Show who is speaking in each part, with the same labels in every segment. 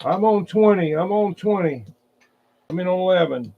Speaker 1: I'm on 20. I'm on 20. I'm in 11.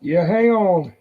Speaker 1: Yeah, hang on.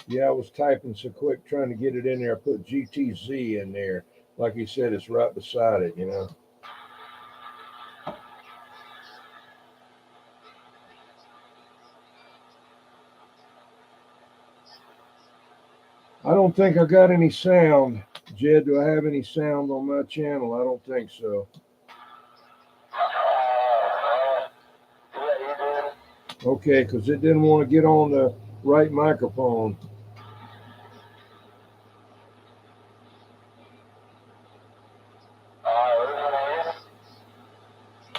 Speaker 1: Yeah, I was typing so quick trying to get it in there. I put GTZ in there. Like he said, it's right beside it, you know. I don't think I got any sound. Jed, do I have any sound on my channel? I don't think so. Okay, because it didn't want to get on the right microphone.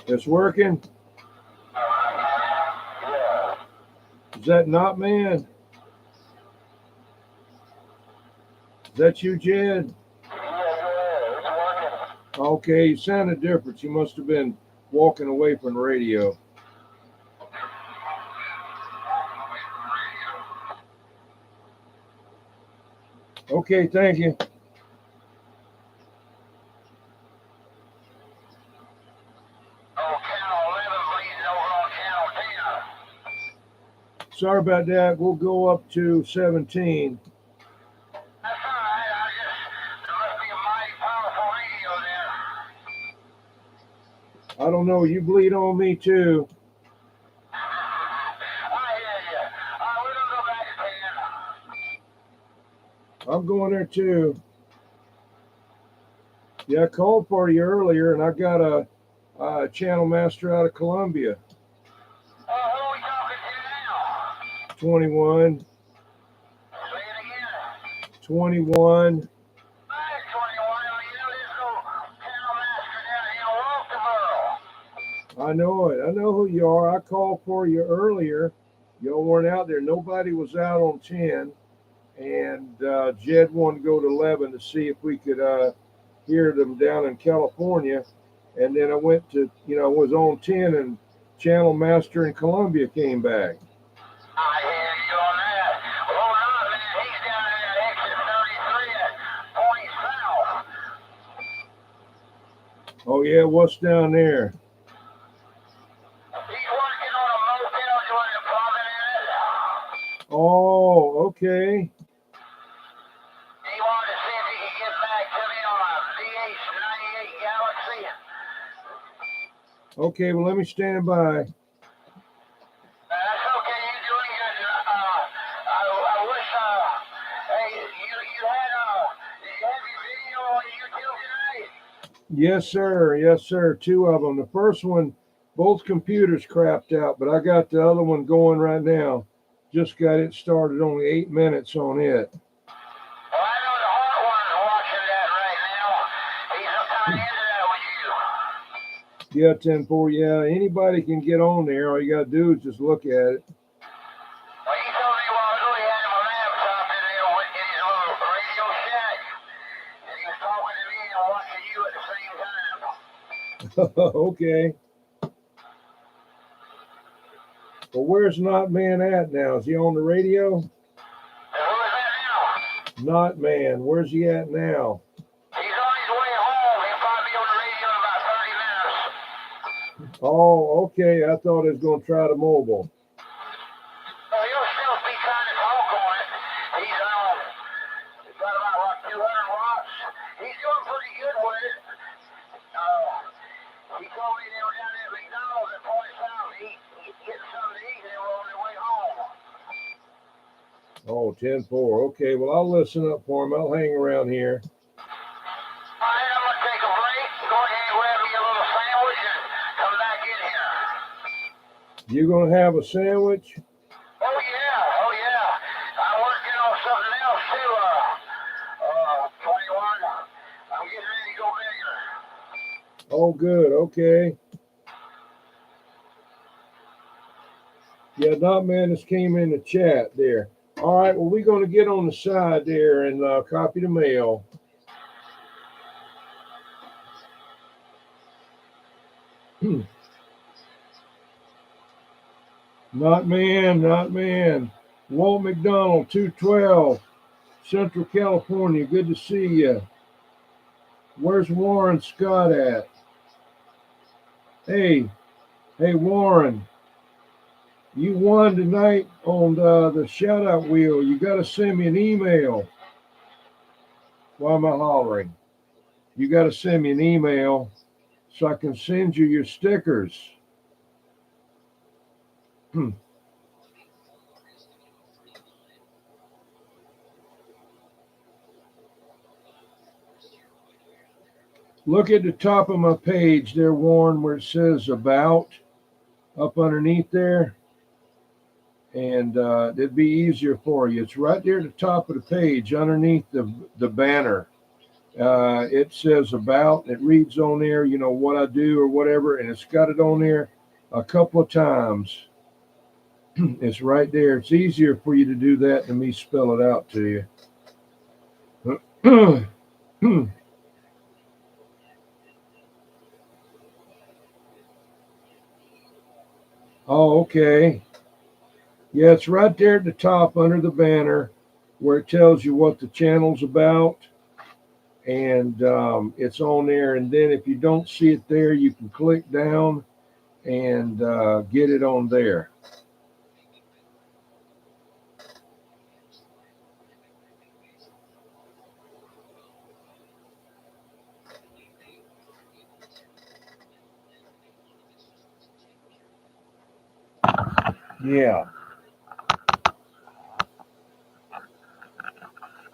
Speaker 1: It's working? Is that not man? Is that you, Jed? Okay, you sounded different. You must have been walking away from the radio. Okay, thank you. Sorry about that. We'll go up to 17. I don't know. You bleed on me too. I'm going there too. Yeah, I called for you earlier, and I got a channel master out of Columbia.
Speaker 2: Who are we talking to now?
Speaker 1: 21.
Speaker 2: Say it again.
Speaker 1: 21.
Speaker 2: Hey, 21, there's no channel master down here in Walterboro.
Speaker 1: I know it. I know who you are. I called for you earlier. Y'all weren't out there. Nobody was out on 10. And Jed wanted to go to 11 to see if we could hear them down in California. And then I went to, was on 10, and Channel Master in Columbia came back.
Speaker 2: I hear you on that. Hold on, man. He's down there at exit 33 at Point South.
Speaker 1: Oh, yeah. What's down there?
Speaker 2: He's working on a motel doing the plumbing in it.
Speaker 1: Oh, okay.
Speaker 2: He wanted to see if he could get back to me on a VH-98 Galaxy.
Speaker 1: Okay, well, let me stand by.
Speaker 2: That's okay. You're doing good. I wish, hey, you had your video on YouTube today?
Speaker 1: Yes, sir. Yes, sir. 2 of them. The first one, both computers crapped out, but I got the other one going right now. Just got it started, only 8 minutes on it.
Speaker 2: Well, I know the hot one's watching that right now. He's kind of into that with you.
Speaker 1: Yeah, 10-4. Yeah, anybody can get on there. All you got to do is just look at it.
Speaker 2: Well, he told me a while ago he had him a laptop in there in his little Radio Shack. And he was talking to me and watching you at the same time.
Speaker 1: Okay. Well, where's Not Man at now? Is he on the radio?
Speaker 2: And who is that now?
Speaker 1: Not Man. Where's he at now?
Speaker 2: He's on his way home. He'll probably be on the radio in about 30 minutes.
Speaker 1: Oh, okay. I thought he was going to try the mobile.
Speaker 2: Well, he'll still be trying to talk on it. He's got about 200 watts. He's doing pretty good with it. He told me they were down there at McDonald's at Point South getting something to eat and they were on their way home.
Speaker 1: Oh, 10-4. Okay, well, I'll listen up for him. I'll hang around here.
Speaker 2: All right, I'm going to take a break. Go ahead and grab me a little sandwich and come back in here.
Speaker 1: You going to have a sandwich?
Speaker 2: Oh, yeah. I'm working on something else, too. 21. I'm getting ready to go bigger.
Speaker 1: Oh, good. Okay. Yeah, Not Man just came in the chat there. All right, well, we're going to get on the side there and copy the mail. Not Man. Walt McDonald, 212, Central California. Good to see you. Where's Warren Scott at? Hey, Warren. You won tonight on the shout out wheel. You got to send me an email. Why am I hollering? You got to send me an email so I can send you your stickers. Look at the top of my page there, Warren, where it says about up underneath there. And it'd be easier for you. It's right there at the top of the page underneath the banner. It says about, it reads on there, you know, what I do or whatever, and it's got it on there a couple of times. It's right there. It's easier for you to do that than me spell it out to you. Oh, okay. Yeah, it's right there at the top under the banner where it tells you what the channel's about. And it's on there. And then if you don't see it there, you can click down and get it on there. Yeah.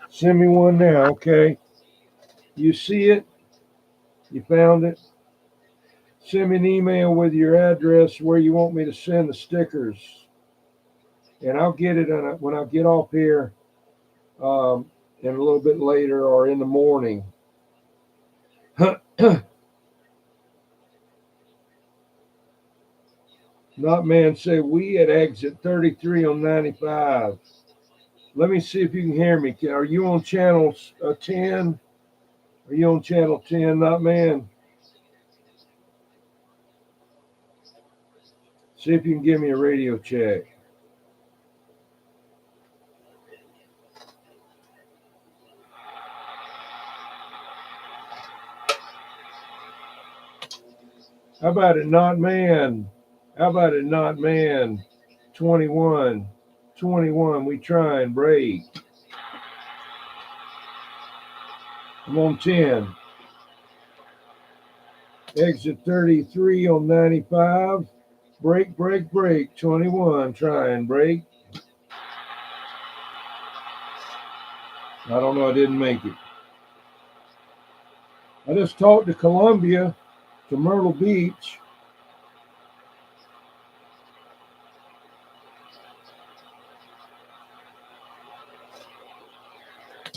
Speaker 1: Send me one now, okay? You see it? You found it? Send me an email with your address where you want me to send the stickers. And I'll get it when I get off here and a little bit later or in the morning. Not man say we at exit 33 on 95. Let me see if you can hear me. Are you on channel 10? Are you on channel 10, not man? See if you can give me a radio check. How about it, not man? How about it, not man? 21. 21, we try and break. I'm on 10. Exit 33 on 95. Break, break, break. 21, try and break. I don't know, I didn't make it. I just talked to Columbia, to Myrtle Beach.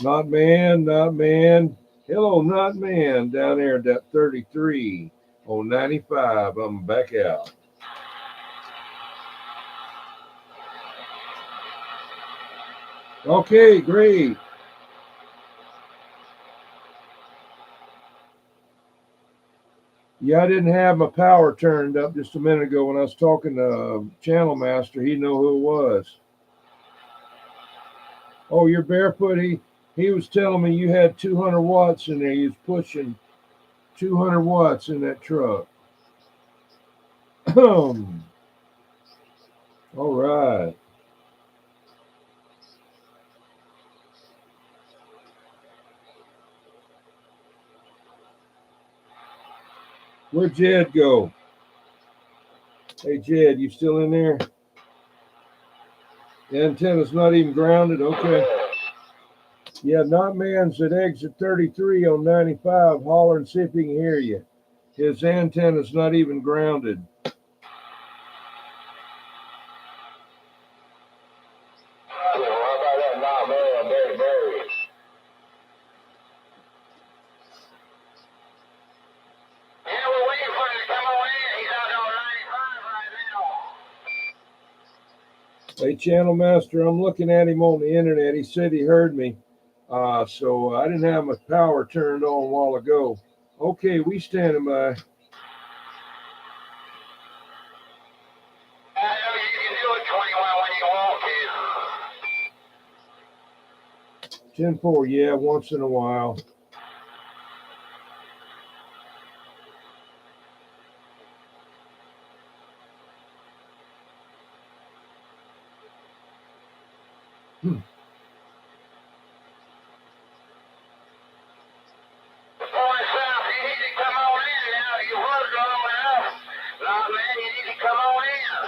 Speaker 1: Not man, not man. Hello, not man, down there at that 33 on 95. I'm back out. Okay, great. Yeah, I didn't have my power turned up just a minute ago when I was talking to Channel Master. He knew who it was. Oh, you're barefoot? He was telling me you had 200 watts in there. He was pushing 200 watts in that truck. All right. Where'd Jed go? Hey, Jed, you still in there? The antenna's not even grounded? Okay. Yeah, not man's at exit 33 on 95. Holler and see if he can hear you. His antenna's not even grounded. Hey, Channel Master, I'm looking at him on the internet. He said he heard me. So I didn't have my power turned on a while ago. Okay, we standing by.
Speaker 2: I know you can do it 21 when you want to.
Speaker 1: 10-4, yeah, once in a while.
Speaker 2: Going south, you need to come on in now. You worked long enough. Nah, man, you need to come on in.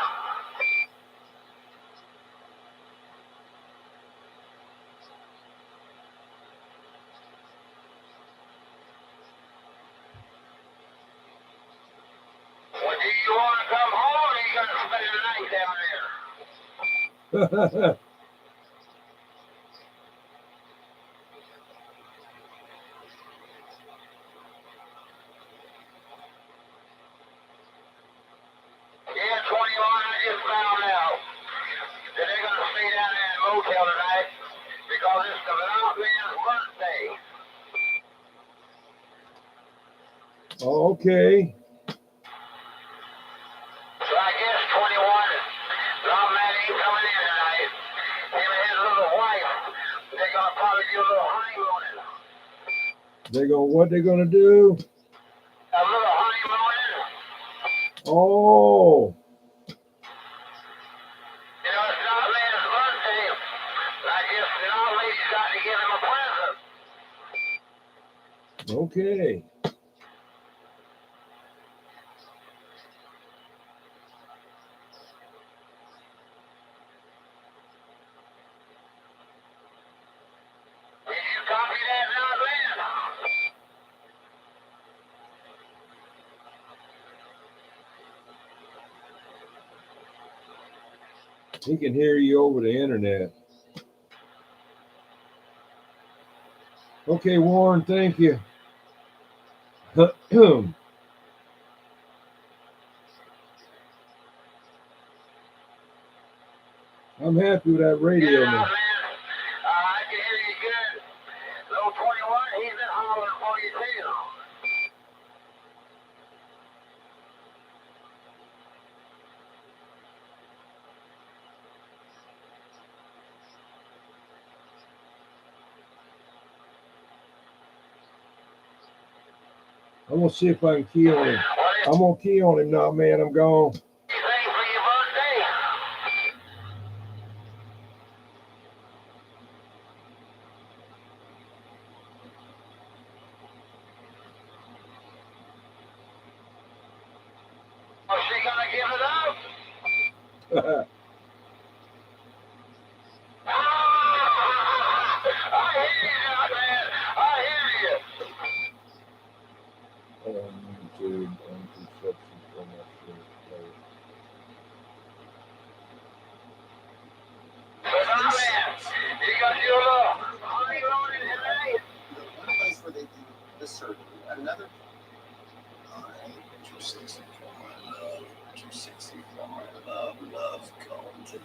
Speaker 2: Well, do you want to come home or you going to spend the night down there? Yeah, 21, I just found out that they're going to stay down there in the motel tonight because it's the loud man's birthday.
Speaker 1: Okay.
Speaker 2: So I guess 21, loud man ain't coming in tonight. Him and his little wife, they're going to probably do a little honeymooning.
Speaker 1: What they gonna do?
Speaker 2: A little honeymooning.
Speaker 1: Oh.
Speaker 2: You know, it's not man's birthday. I guess the old lady's got to give him a present.
Speaker 1: Okay.
Speaker 2: Did you copy that, loud man?
Speaker 1: He can hear you over the internet. Okay, Warren, thank you. I'm happy with that radio
Speaker 2: Yeah,
Speaker 1: now.
Speaker 2: man. I can hear you good. Little 21, he's been hollering for you too.
Speaker 1: I'm gonna see if I can key on him. I'm gonna key on him now, man. I'm gone.
Speaker 2: Anything for your birthday? Was she gonna give it up? I hear you now, man. I hear you. But now, man, you got your little honeymooning tonight?
Speaker 3: One place where they do the surgery, another. Too sexy for my love, too sexy for my love, love come to me.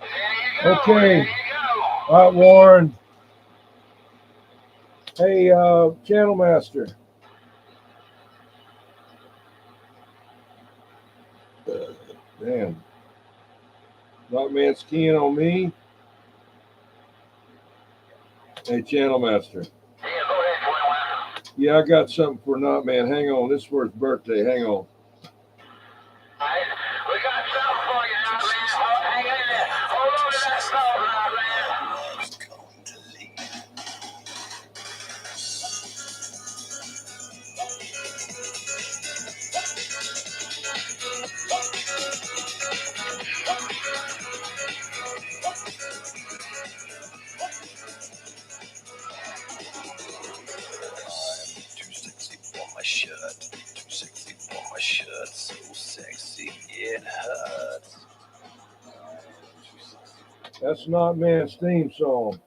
Speaker 2: There you go.
Speaker 1: Okay.
Speaker 2: There you go.
Speaker 1: All right, Warren. Hey, Channel Master. Damn. Not man's keying on me. Hey, Channel Master.
Speaker 2: Yeah, go ahead, 21.
Speaker 1: Yeah, I got something for Not Man. Hang on. This is for his birthday. Hang on.
Speaker 2: Alright, we got something for you now, man. Hang in there. Hold on to that phone now, man.
Speaker 3: Love's going to leave. Too sexy for my shirt. Too sexy for my shirt. So sexy it hurts.
Speaker 1: That's Not Man's theme song.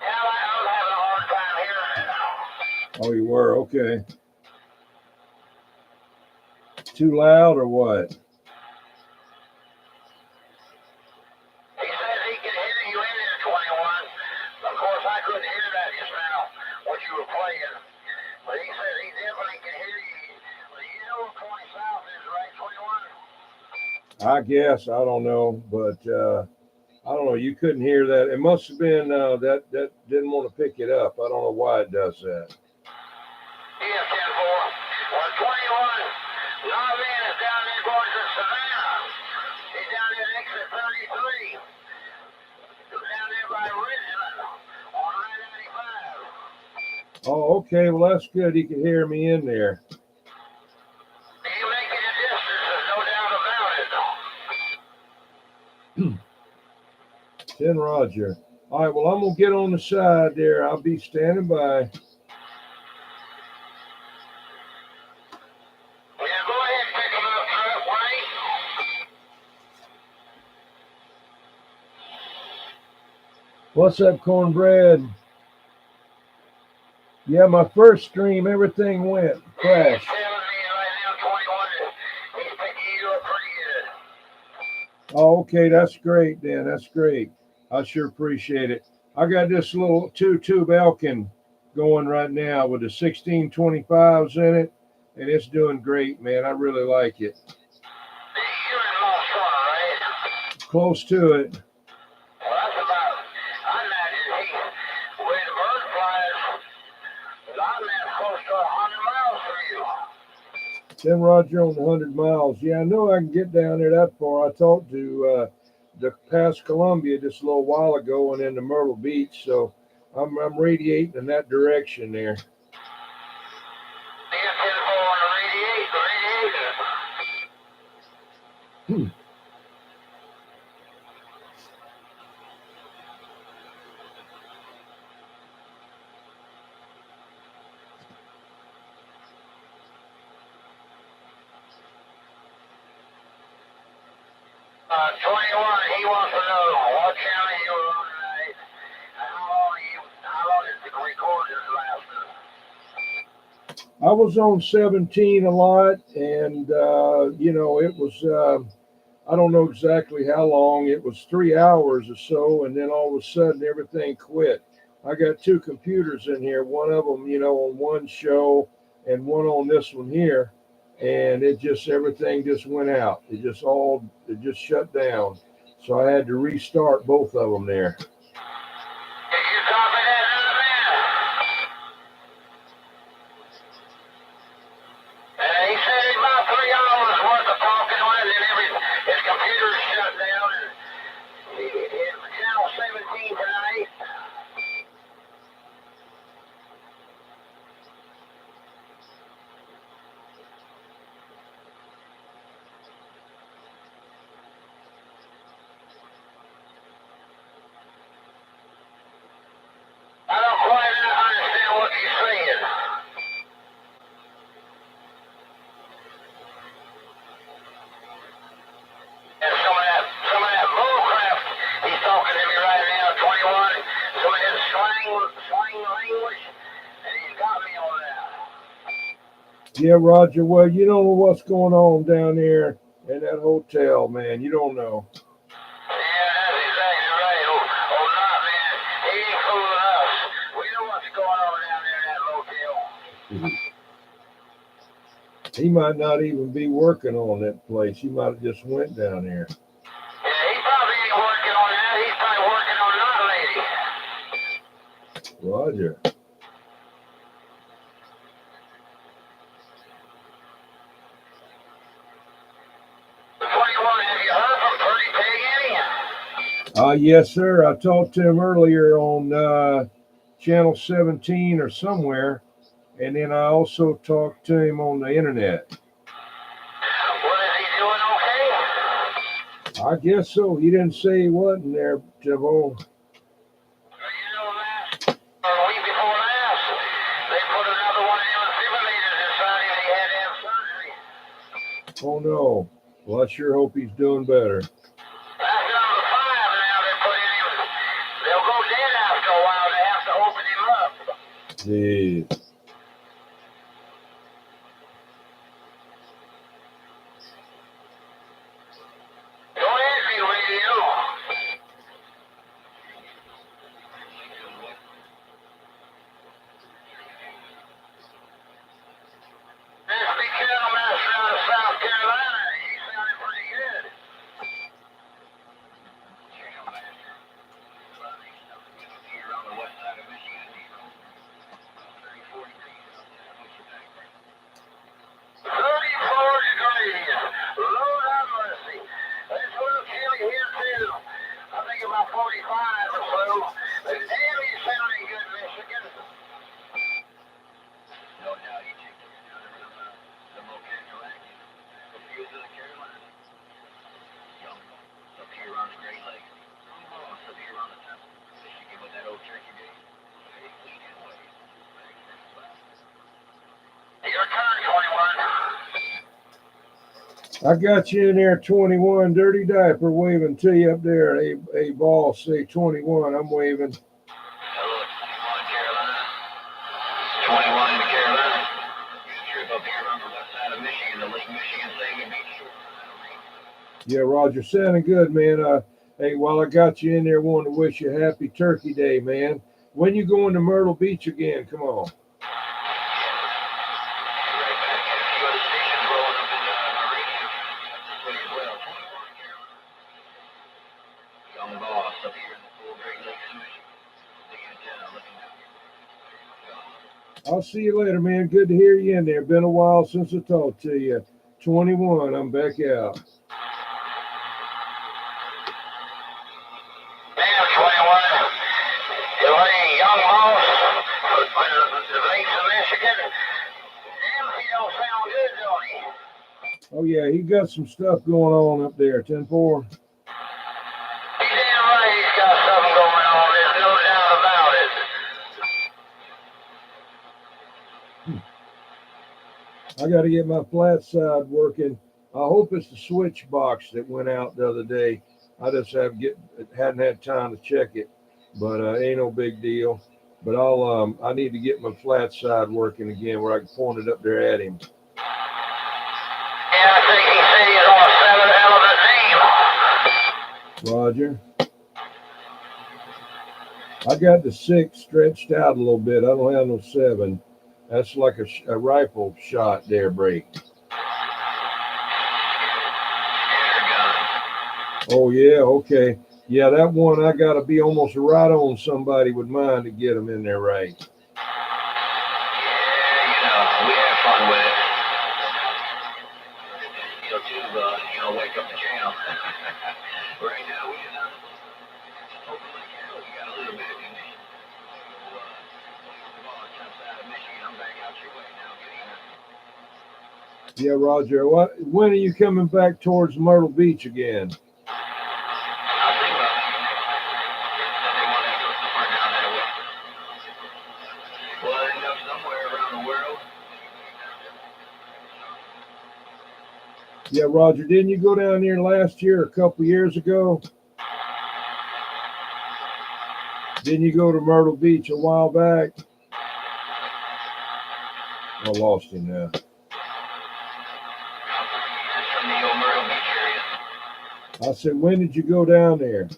Speaker 2: Yeah, I'm having a hard time hearing it now.
Speaker 1: Oh, you were? Okay. Too loud or what?
Speaker 2: He says he can hear you in there, 21. Of course, I couldn't hear that just now, what you were playing. But he says he definitely can hear you. Well, you know where 20 South is, right, 21?
Speaker 1: I guess. I don't know. But I don't know. You couldn't hear that. It must have been that didn't want to pick it up. I don't know why it does that.
Speaker 2: Yeah, 10-4. Well, 21. Norman is down there going to Savannah. He's down there at exit 33. Down there by Richmond on I-95.
Speaker 1: Oh, okay. Well, that's good. He can hear me in there.
Speaker 2: He's making a distance, there's no doubt about it.
Speaker 1: 10 Roger. All right. Well, I'm going to get on the side there. I'll be standing by.
Speaker 2: Yeah, go ahead and pick him up, truck, Wayne.
Speaker 1: What's up, cornbread? Yeah, my first stream, everything went crash.
Speaker 2: He's telling me right now, 21, he's picking you up pretty good.
Speaker 1: Oh, okay, that's great, Dan. That's great. I sure appreciate it. I got this little 2-tube Elkin going right now with the 1625s in it, and it's doing great, man. I really like it.
Speaker 2: You're in Lost Corner, right?
Speaker 1: Close to it.
Speaker 2: Well, that's about, I imagine where the bird flies, I'm at close to 100 miles from you.
Speaker 1: 10 Roger on the 100 miles. Yeah, I know I can get down there that far. I talked to the past Columbia just a little while ago and into Myrtle Beach, so I'm radiating in that direction there.
Speaker 2: Yeah, 10-4 on the radiator. 21, he wants to know what channel you were on tonight, and how long is the recordings lasting?
Speaker 1: I was on 17 a lot, and it was I don't know exactly how long. It was 3 hours or so, and then all of a sudden everything quit. I got two computers in here, one of them, on one show and one on this one here, and everything just went out. It just shut down. So I had to restart both of them there.
Speaker 2: Did you copy that, man? He said it's about 3 hours worth of talking on it, and then his computer shut down, and his channel 17 tonight. I don't quite understand what you're saying. And some of that bullcrap he's talking to me right now, 21. Some of his slang language, and he's got me on that.
Speaker 1: Yeah, Roger. Well, you don't know what's going on down there in that hotel, man. You don't know.
Speaker 2: Yeah, that's exactly right. Oh, not, man. He ain't fooling us. We know what's going on down there in that motel.
Speaker 1: He might not even be working on that place. He might have just went down there.
Speaker 2: Yeah, he probably ain't working on that. He's probably working on that lady.
Speaker 1: Roger. Yes, sir. I talked to him earlier on channel 17 or somewhere, and then I also talked to him on the internet.
Speaker 2: What is he doing? Okay.
Speaker 1: I guess so. He didn't say he wasn't there, Javo.
Speaker 2: You know that? A week before last, they put another one of them defibrillators inside him. He had to have surgery.
Speaker 1: Oh no. Well, I sure hope he's doing better.
Speaker 2: That's number 5 now they put in him. They'll go dead after a while. They have to open him up.
Speaker 1: Jeez.
Speaker 2: Go ahead, radio. This big cattle master out of South Carolina, he sounded pretty good. Your turn, 21.
Speaker 1: I got you in there, 21. Dirty Diaper waving to you up there. A ball say 21. I'm waving.
Speaker 2: Hello, 21 Carolina. 21 to Carolina. Trip up here on the west side of Michigan, the Lake Michigan thing and beach shore.
Speaker 1: Yeah, Roger, sounding good, man. Hey, while I got you in there, wanted to wish you a happy Turkey Day, man. When you going to Myrtle Beach again? Come on. I'll see you later, man. Good to hear you in there. Been a while since I talked to you. 21, I'm back out.
Speaker 2: Damn, 21. You're a young boss. The lakes of Michigan. Damn, he don't sound good, don't he?
Speaker 1: Oh, yeah, he got some stuff going on up there, 10-4.
Speaker 2: He's damn right he's got something going on. There's no doubt about it.
Speaker 1: I got to get my flat side working. I hope it's the switch box that went out the other day. I just hadn't had time to check it, but ain't no big deal. But I need to get my flat side working again where I can point it up there at him.
Speaker 2: Yeah, I think he said he's on a 7 element team.
Speaker 1: Roger. I got the 6 stretched out a little bit. I don't have no 7. That's like a rifle shot there, break. Oh, yeah, okay. Yeah, that one I got to be almost right on somebody with mine to get them in there right.
Speaker 2: Yeah, we have fun with it. Wake up the channel. Right now, we open like hell. We got a little bit of condition. I'm back out your way now.
Speaker 1: Yeah, Roger. When are you coming back towards Myrtle Beach again? Yeah, Roger. Didn't you go down there last year or a couple years ago? Didn't you go to Myrtle Beach a while back? I lost him now. I said, when did you go down there?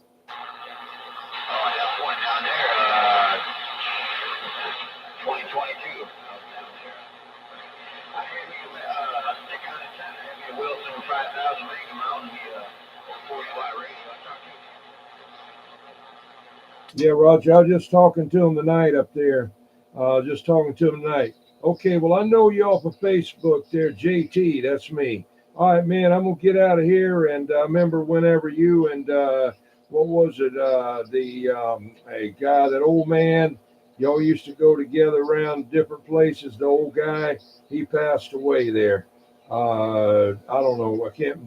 Speaker 1: Yeah, Roger, I was just talking to him tonight up there. Okay, well, I know you off of Facebook there, JT. That's me. All right, man, I'm going to get out of here. And I remember whenever you and, what was it, a guy, that old man, y'all used to go together around different places. The old guy, he passed away there. I don't know. I can't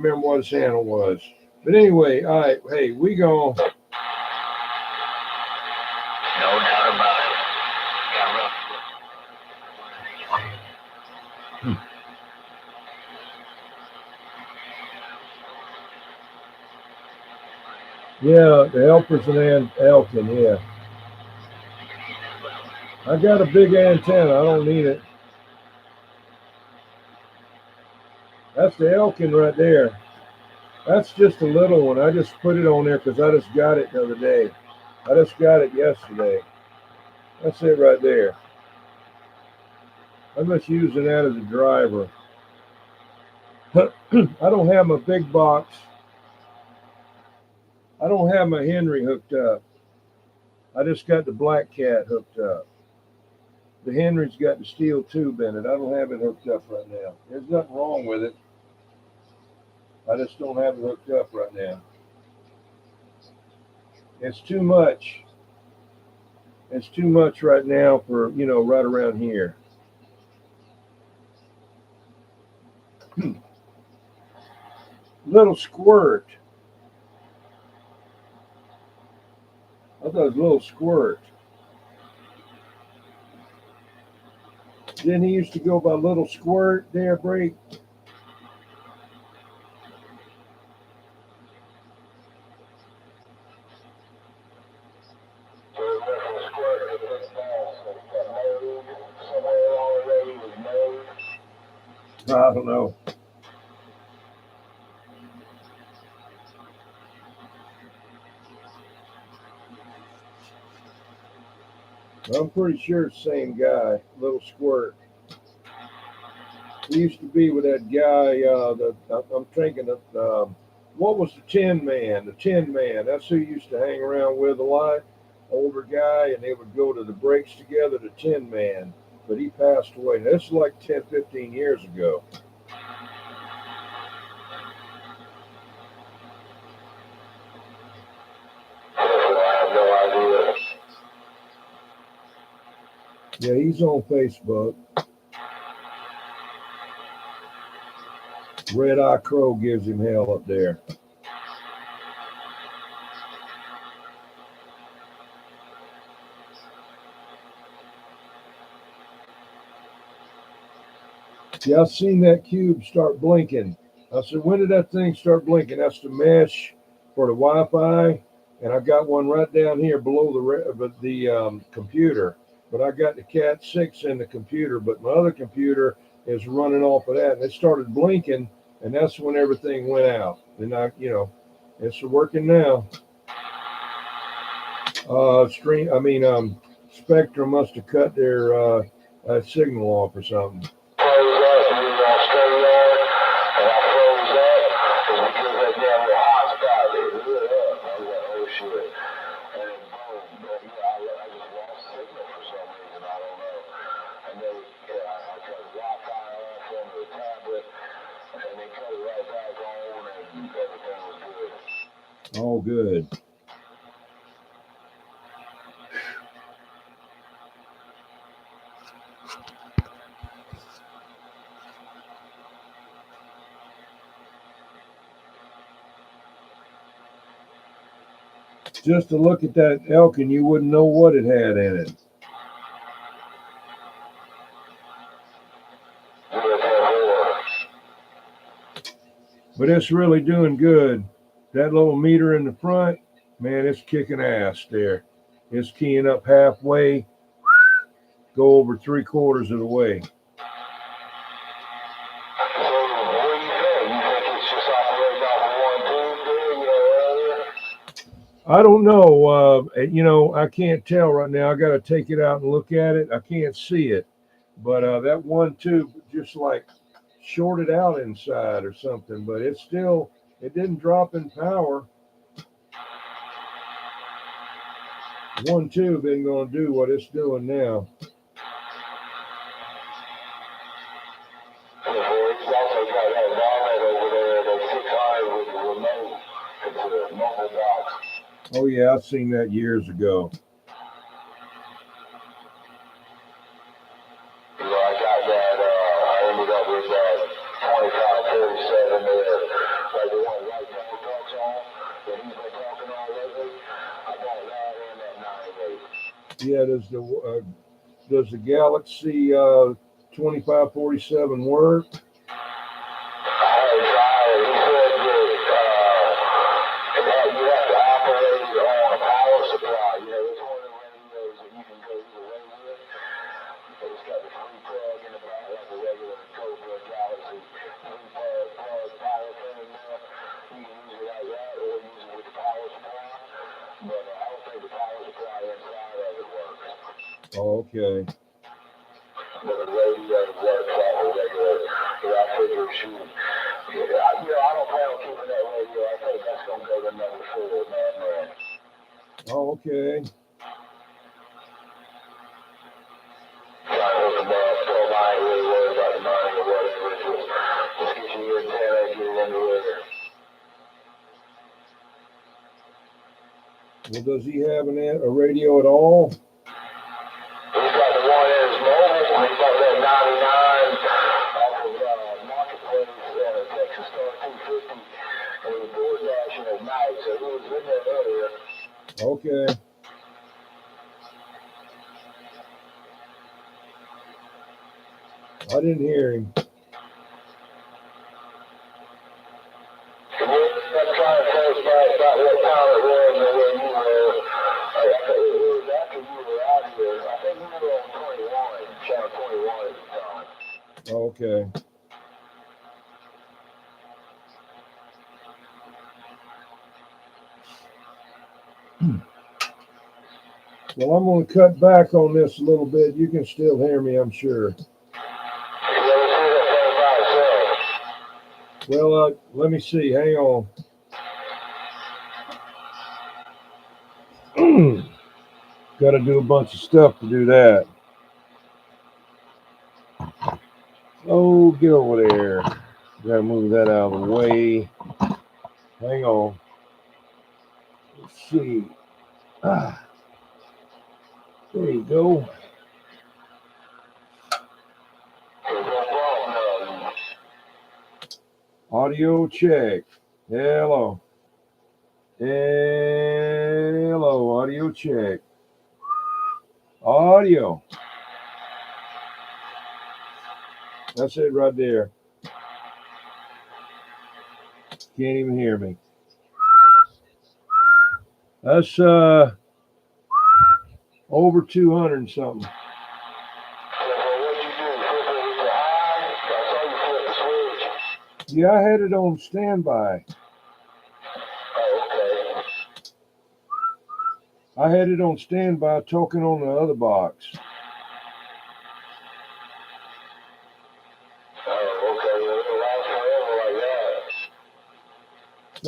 Speaker 1: remember what his handle was. But anyway, all right, hey, we go.
Speaker 2: No doubt about it.
Speaker 1: Yeah, the helpers and Elkin, yeah. I got a big antenna. I don't need it. That's the Elkin right there. That's just a little one. I just put it on there because I just got it the other day. I just got it yesterday. That's it right there. I'm just using that as a driver. I don't have my big box. I don't have my Henry hooked up. I just got the Black Cat hooked up. The Henry's got the steel tube in it. I don't have it hooked up right now. There's nothing wrong with it. I just don't have it hooked up right now. It's too much. It's too much right now for, right around here. Little Squirt. I thought it was Little Squirt. Then he used to go by Little Squirt there, Break.
Speaker 2: So he went from squirt to big balls. So he got made somewhere along the way. He was made.
Speaker 1: I don't know. I'm pretty sure it's the same guy, Little Squirt. He used to be with that guy. I'm thinking of what was the Tin Man? The Tin Man. That's who he used to hang around with a lot. Older guy, and they would go to the breaks together. The Tin Man, but he passed away. Now, this is like 10, 15 years ago.
Speaker 2: I have no idea.
Speaker 1: Yeah, he's on Facebook. Red Eye Crow gives him hell up there. Yeah, I've seen that cube start blinking. I said, when did that thing start blinking? That's the mesh for the Wi-Fi, and I got one right down here below the computer. But I got the Cat 6 in the computer, but my other computer is running off of that, and it started blinking, and that's when everything went out. And it's working now. Spectrum must have cut their signal off or something.
Speaker 2: Froze up, and we were on StreamYard, and I froze up, and because that damn little hotspot, it lit up. I was like, oh shit. And then boom, I just lost signal for some reason, I don't know. And then I turned Wi-Fi off on the tablet, and they cut it right back on, and everything was good.
Speaker 1: All good. Just to look at that Elkin, you wouldn't know what it had in it. But it's really doing good. That little meter in the front, man, it's kicking ass there. It's keying up halfway, go over 3/4 of the way.
Speaker 2: So what do you think? You think it's just operating off of one tube there, earlier?
Speaker 1: I don't know. I can't tell right now. I got to take it out and look at it. I can't see it. But that one tube just like shorted out inside or something. But it didn't drop in power. One tube ain't going to do what it's doing now.
Speaker 2: He's also got that wallet over there, that 600 with the remote. It's a mobile box.
Speaker 1: Oh, yeah, I've seen that years ago.
Speaker 2: I got that, I ended up with that 2537 there, like the one White Dog talks on, that he's been talking on lately. I bought that and that 98.
Speaker 1: Yeah, does the Galaxy 2547 work? Oh, okay.
Speaker 2: But the radio works off a regular, I figure, shoot. I don't plan on keeping that radio. I think that's going to go to number 4, man.
Speaker 1: Oh, okay.
Speaker 2: Trying to hook them up, so I ain't really worried about the money or whatever. Just get your antenna, get it in the air.
Speaker 1: Well, does he have a radio at all?
Speaker 2: He's got the one in his mobile. He's got that 99 off of Marketplace, Texas Star 250.
Speaker 1: Okay. I didn't hear him.
Speaker 2: I'm trying to tell you about what time it was and where you were. It was after you were out here. I think you were on 21, channel 21 at the time.
Speaker 1: Okay. Well, I'm going to cut back on this a little bit. You can still hear me, I'm sure. Well, let me see. Hang on. Got to do a bunch of stuff to do that. Oh, get over there. Got to move that out of the way. Hang on. Let's see. There you go. Audio check. Hello. Hello. Audio check. Audio. That's it right there. Can't even hear me. That's over 200 and something. Yeah, I had it on standby. I had it on standby talking on the other box.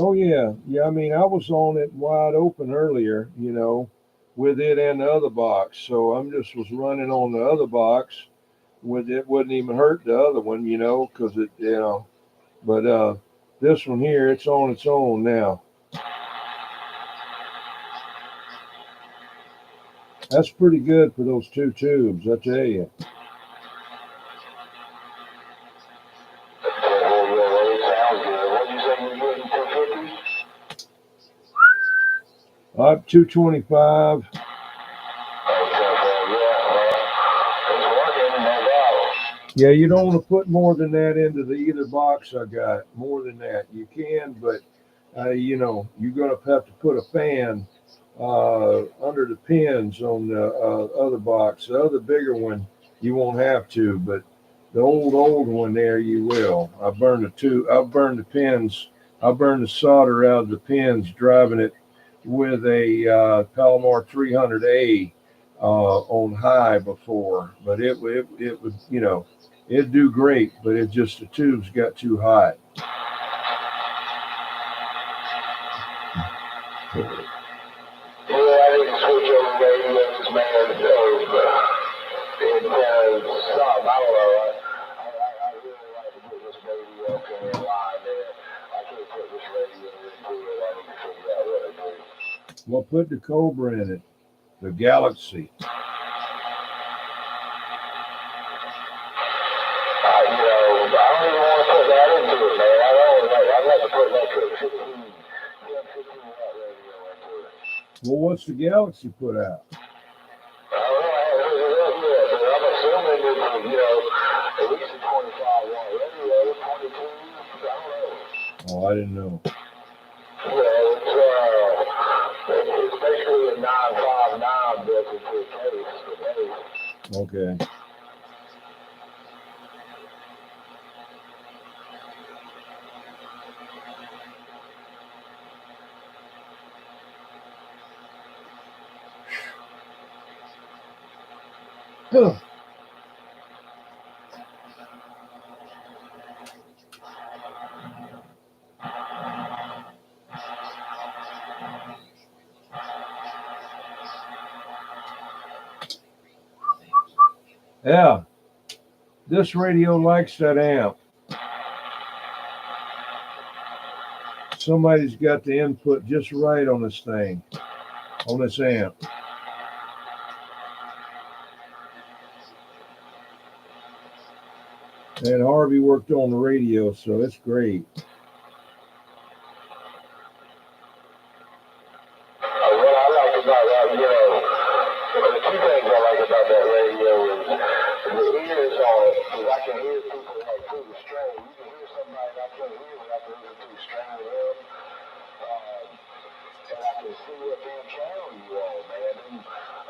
Speaker 1: Oh, yeah. Yeah, I mean, I was on it wide open earlier, you know, with it and the other box. So I'm just was running on the other box with it. Wouldn't even hurt the other one, you know, because it, you know. But this one here, it's on its own now. That's pretty good for those two tubes, I tell you. Up 225. Yeah, you don't want to put more than that into the either box I got. More than that, you can, but you know, you're gonna have to put a fan under the pins on the other box. The other bigger one, you won't have to, but the old one there, you will. I burned the pins. I burned the solder out of the pins, driving it with a Palomar 300A on high before, but it would, you know, it'd do great, but it just, the tubes got too hot.
Speaker 2: Yeah, I didn't switch over radios, man. It stop. I don't know. I really like to put this radio up in line there. I can't put this radio into it. I need to figure out what to do.
Speaker 1: Well, put the Cobra in it, the Galaxy.
Speaker 2: You know, I don't even want to put that into it, man. I'd like to put like a 15 watt radio into it.
Speaker 1: Well, what's the Galaxy put out?
Speaker 2: I don't know. I haven't heard it up yet, but I'm assuming it's, you know, at least a 25 watt radio, 22. I don't know.
Speaker 1: Oh, I didn't know.
Speaker 2: Yeah, it's basically a 959 built into a case for base.
Speaker 1: Okay. Yeah, this radio likes that amp. Somebody's got the input just right on this thing, on this amp. And Harvey worked on the radio, so it's great.
Speaker 2: What I channel you on, man. Them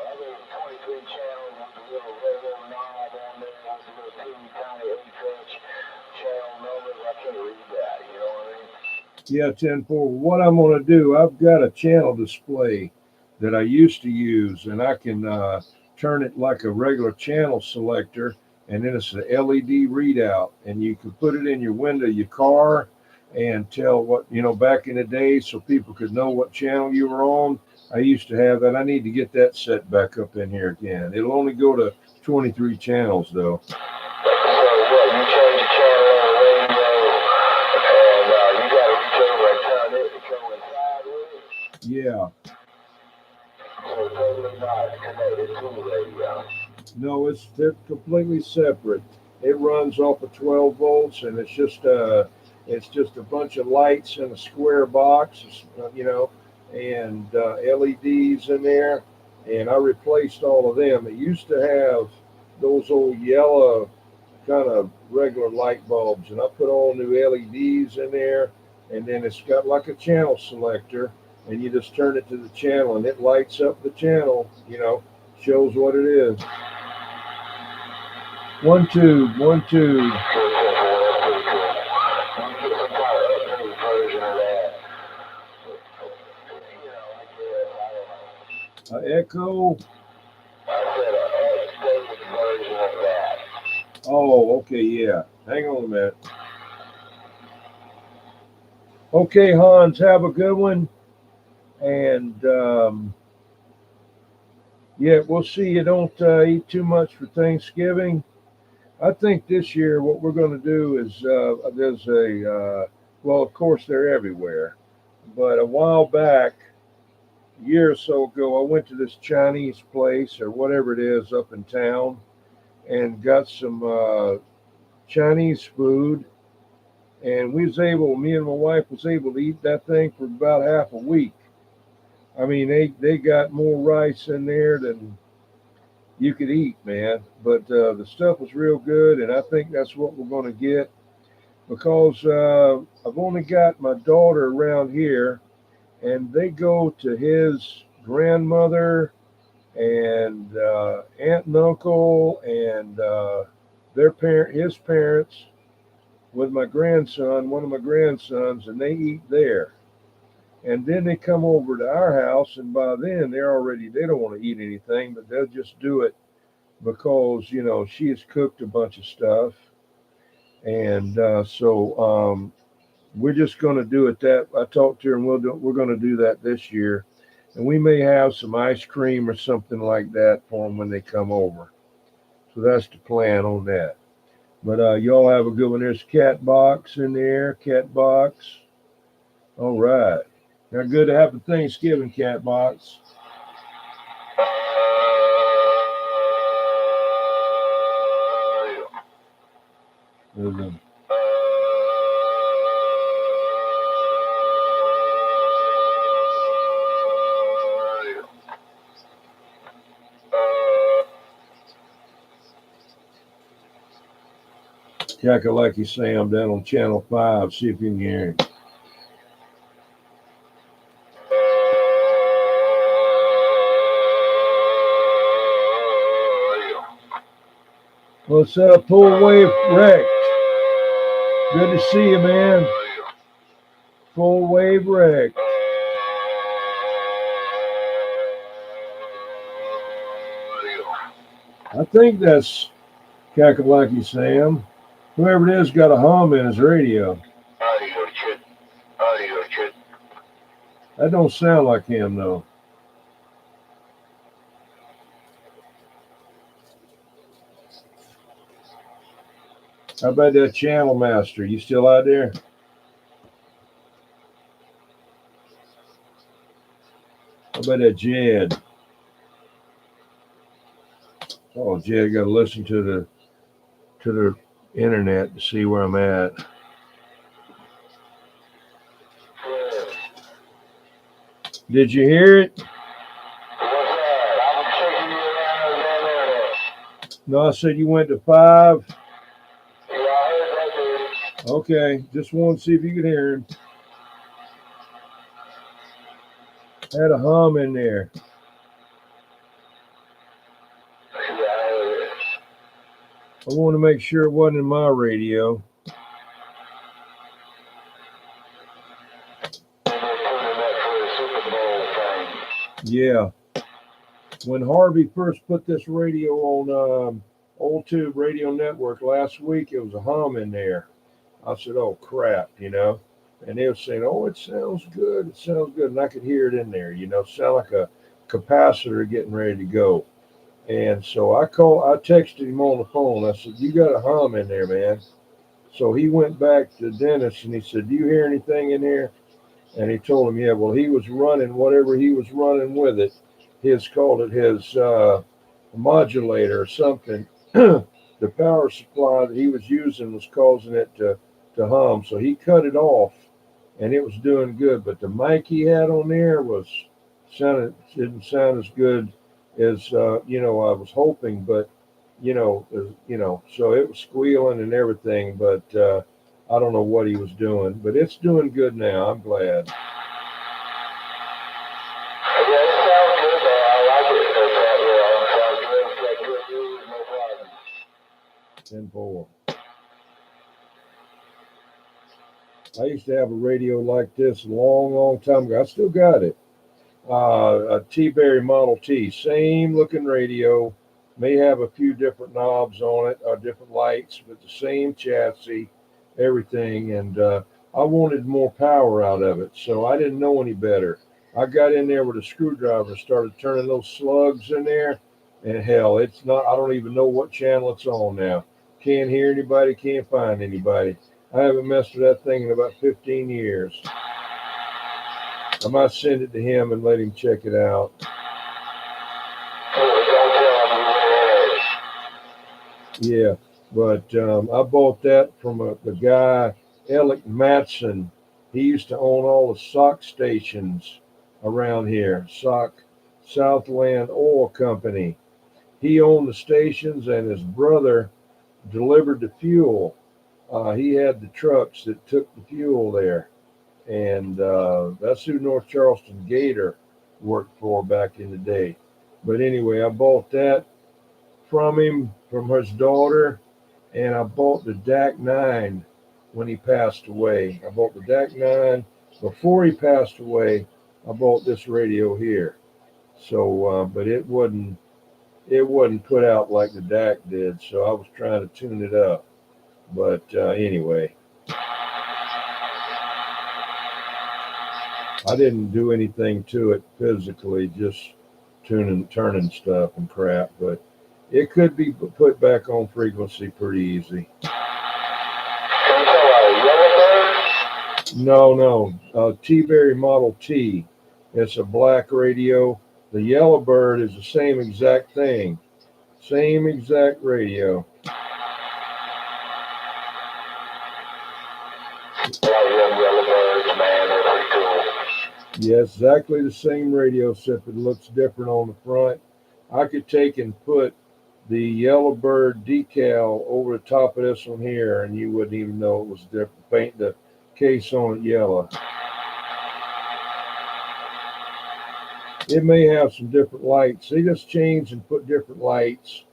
Speaker 2: other 23 channels with the little radio knob on there with the little teeny tiny 8-inch channel numbers, I can't read that, you know what I mean?
Speaker 1: Yeah, 10-4. What I'm going to do, I've got a channel display that I used to use, and I can turn it like a regular channel selector, and then it's an LED readout, and you can put it in your window of your car and tell what, you know, back in the day so people could know what channel you were on. I used to have that. I need to get that set back up in here again. It'll only go to 23 channels, though.
Speaker 2: So what, you change the channel on the radio, and you got to reach over and turn it to coincide with it?
Speaker 1: Yeah.
Speaker 2: So it's totally not connected to the radio.
Speaker 1: No, they're completely separate. It runs off of 12 volts, and it's just a bunch of lights in a square box, you know, and LEDs in there. And I replaced all of them. It used to have those old yellow kind of regular light bulbs, and I put all new LEDs in there. And then it's got like a channel selector, and you just turn it to the channel, and it lights up the channel. You know, shows what it is. One tube. Echo. Oh, okay, yeah. Hang on a minute. Okay, Hans, have a good one. And yeah, we'll see you don't eat too much for Thanksgiving. I think this year what we're going to do is there's well, of course they're everywhere, but a while back, a year or so ago, I went to this Chinese place or whatever it is up in town and got some Chinese food, and me and my wife was able to eat that thing for about half a week. I mean, they got more rice in there than you could eat, man. But the stuff was real good, and I think that's what we're going to get because I've only got my daughter around here, and they go to his grandmother and aunt and uncle and his parents with my grandson, one of my grandsons, and they eat there. And then they come over to our house, and by then they don't want to eat anything, but they'll just do it because, you know, she has cooked a bunch of stuff. And so we're just going to do it that I talked to her, and we're going to do that this year. And we may have some ice cream or something like that for them when they come over. So that's the plan on that. But y'all have a good one. There's Cat Box in there. Cat Box. All right. Now, good to have a Thanksgiving, Cat Box. Kakalaki Sam down on Channel 5. See if you can hear him. What's up, Full Wave Wrecked? Good to see you, man. Full Wave Wrecked. I think that's Kakalaki Sam. Whoever it is got a hum in his radio. That don't sound like him, though. How about that Channel Master? You still out there? How about that Jed? Oh, Jed, got to listen to the internet to see where I'm at. Did you hear it? No, I said you went to 5. Okay, just wanted to see if you could hear him. Had a hum in there. I want to make sure it wasn't in my radio. Yeah. When Harvey first put this radio on Old Tube Radio Network last week, it was a hum in there. I said, oh, crap, you know. And they were saying, oh, it sounds good. It sounds good. And I could hear it in there, you know, sound like a capacitor getting ready to go. And so I texted him on the phone. I said, you got a hum in there, man. So he went back to Dennis and he said, do you hear anything in here? And he told him, yeah, well, he was running whatever he was running with it. Called it his modulator or something. The power supply that he was using was causing it to hum. So he cut it off and it was doing good. But the mic he had on there didn't sound as good as, you know, I was hoping, but, so it was squealing and everything, but I don't know what he was doing, but it's doing good now. I'm glad. 10-4. I used to have a radio like this a long time ago. I still got it. A T-Berry Model T, same looking radio, may have a few different knobs on it, or different lights, but the same chassis, everything. And I wanted more power out of it, so I didn't know any better. I got in there with a screwdriver and started turning those slugs in there, and hell, it's not, I don't even know what channel it's on now. Can't hear anybody, can't find anybody. I haven't messed with that thing in about 15 years. I might send it to him and let him check it out. Yeah, but I bought that from the guy, Alec Matson. He used to own all the sock stations around here, Southland Oil Company. He owned the stations, and his brother delivered the fuel. He had the trucks that took the fuel there. And that's who North Charleston Gator worked for back in the day. But anyway, I bought that from him, from his daughter, and I bought the DAC 9 when he passed away. I bought the DAC 9 before he passed away. I bought this radio here. So, but it wasn't put out like the DAC did. So I was trying to tune it up. But anyway. I didn't do anything to it physically, just turning stuff and crap, but it could be put back on frequency pretty easy. No, T-Berry Model T. It's a black radio. The Yellowbird is the same exact thing. Same exact radio. Yeah, exactly the same radio, except it looks different on the front. I could take and put the Yellowbird decal over the top of this one here, and you wouldn't even know it was different. Paint the case on it yellow. It may have some different lights. They just change and put different lights,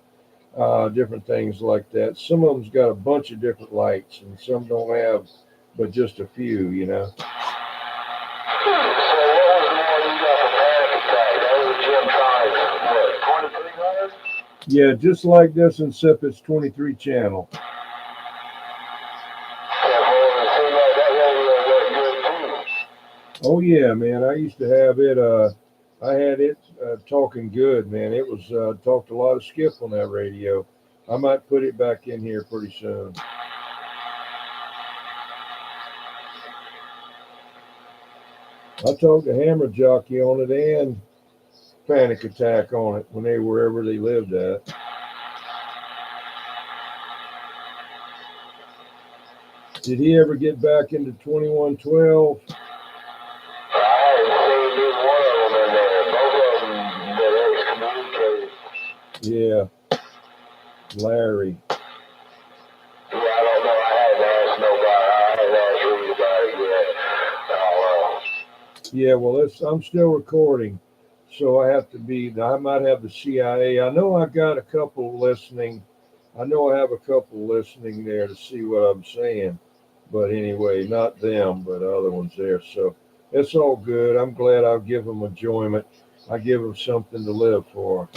Speaker 1: different things like that. Some of them's got a bunch of different lights, and some don't have but just a few, you know. Yeah, just like this, except it's 23 channel. Oh yeah, man. I used to have it. I had it talking good, man. It was talked a lot of skip on that radio. I might put it back in here pretty soon. I talked to Hammer Jockey on it and Panic Attack on it when they were wherever they lived at. Did he ever get back into 2112? Yeah, Larry.
Speaker 2: Yeah, I don't know. I haven't asked nobody. I haven't asked Reed about it yet.
Speaker 1: Yeah, well, I'm still recording, so I have to be. I might have the CIA. I know I got a couple listening. I know I have a couple listening there to see what I'm saying. But anyway, not them, but other ones there. So it's all good. I'm glad I'll give them enjoyment. I give them something to live for.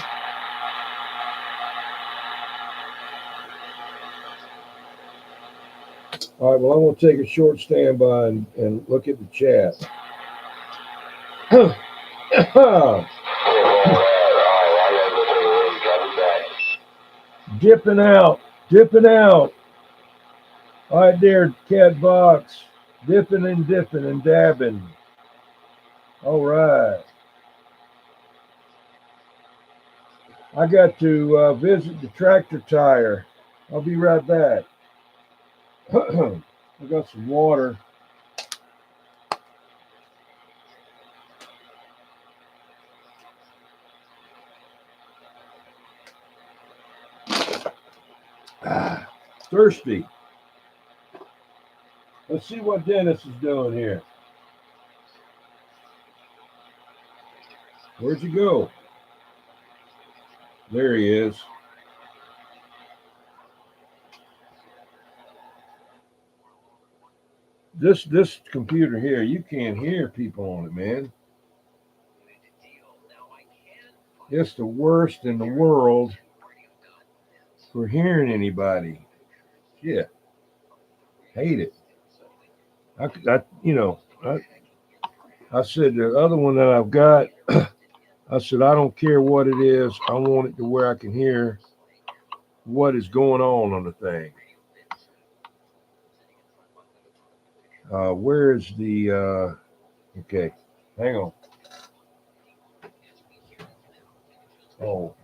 Speaker 1: All right, well, I'm going to take a short standby and look at the chat. Dipping out, dipping out. All right, there, Cat Box. Dipping and dabbing. All right. I got to visit the tractor tire. I'll be right back. I got some water. Ah, thirsty. Let's see what Dennis is doing here. Where'd you go? There he is. This computer here, you can't hear people on it, man. It's the worst in the world for hearing anybody. Yeah, hate it. I said the other one that I've got. I said I don't care what it is. I want it to where I can hear what is going on the thing. Where is the? Okay, hang on. Oh,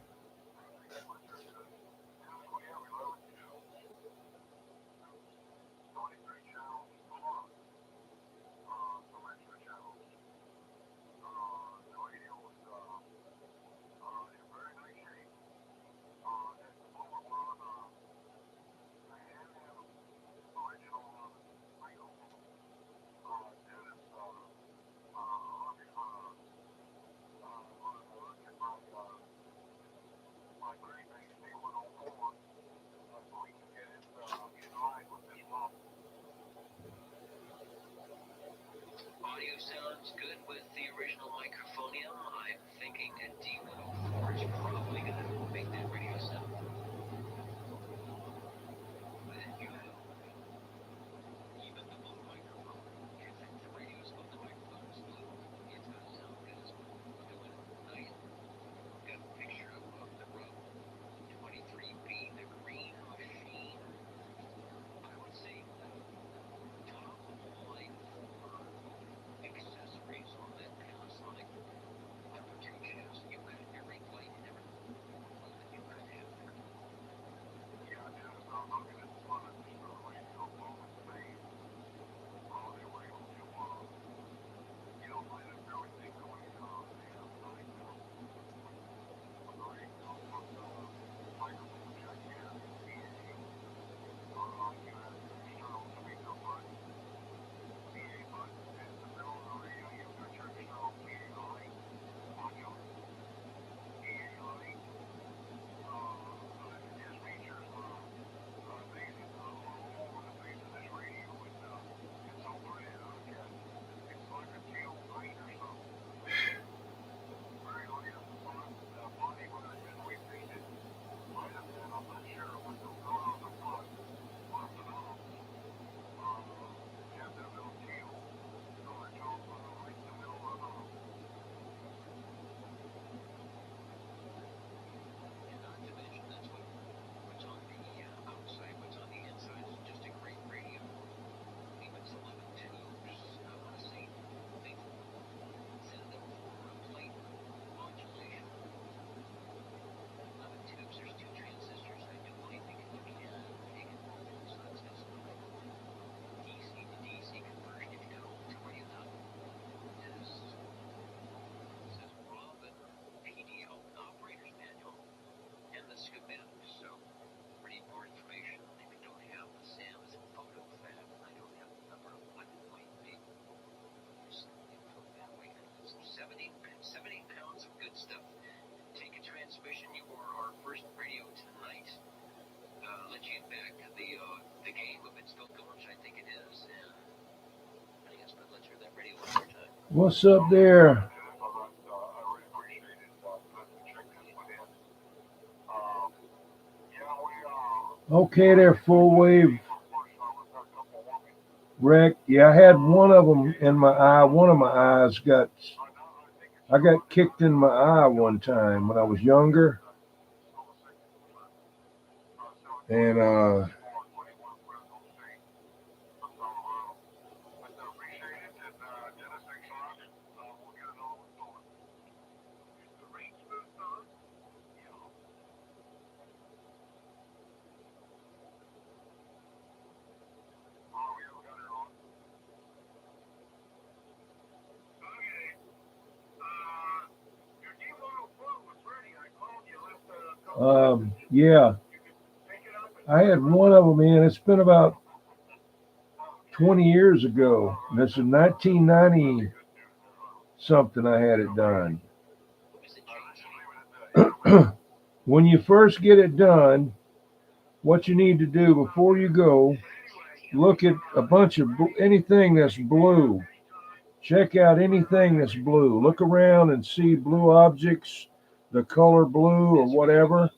Speaker 1: What's up there? Okay, there, full wave wreck. Yeah, I had one of them in my eye. One of my eyes I got kicked in my eye one time when I was younger. And yeah, I had one of them in. It's been about 20 years ago. This is 1990 something I had it done. When you first get it done, what you need to do before you go, look at a bunch of anything that's blue. Check out anything that's blue. Look around and see blue objects, the color blue or whatever.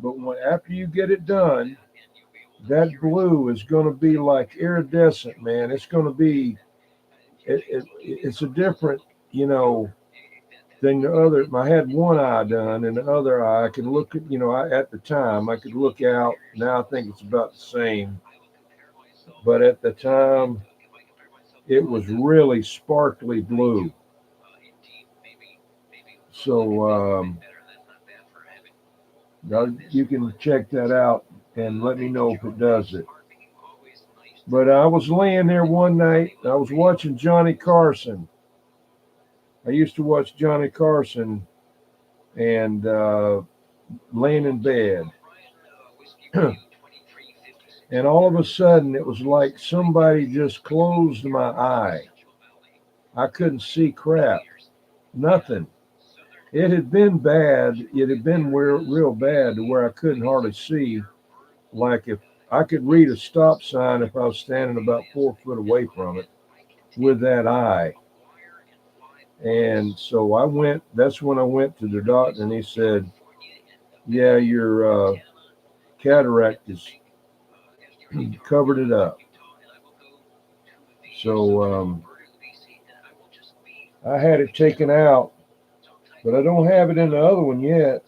Speaker 1: But after you get it done, that blue is going to be like iridescent, man. It's going to be, it's a different, than the other. I had one eye done, and the other eye, I could look at, at the time, I could look out. Now I think it's about the same. But at the time, it was really sparkly blue. So you can check that out and let me know if it does it. But I was laying there one night. I was watching Johnny Carson. I used to watch Johnny Carson and laying in bed. And all of a sudden, it was like somebody just closed my eye. I couldn't see crap. Nothing. It had been bad. It had been real bad to where I couldn't hardly see. Like if I could read a stop sign if I was standing about 4 foot away from it with that eye. And so that's when I went to the doctor, and he said, yeah, your cataract is covered it up. So I had it taken out, but I don't have it in the other one yet.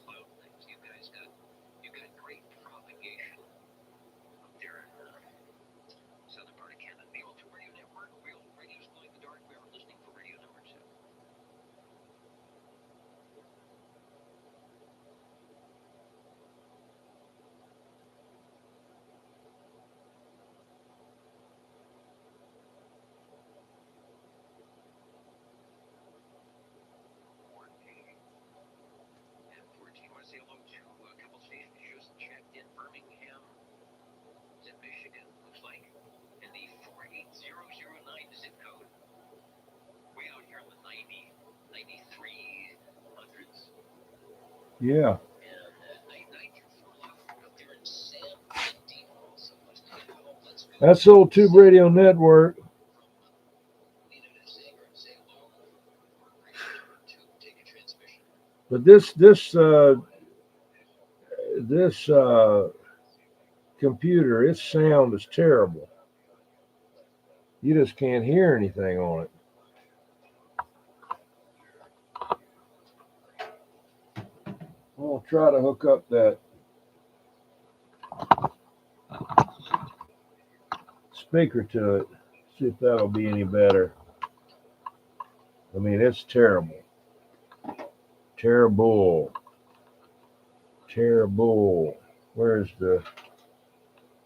Speaker 1: Yeah. That's the old Tube Radio Network. But this computer, its sound is terrible. You just can't hear anything on it. I'll try to hook up that speaker to it, see if that'll be any better. I mean, it's terrible. Terrible. Where's the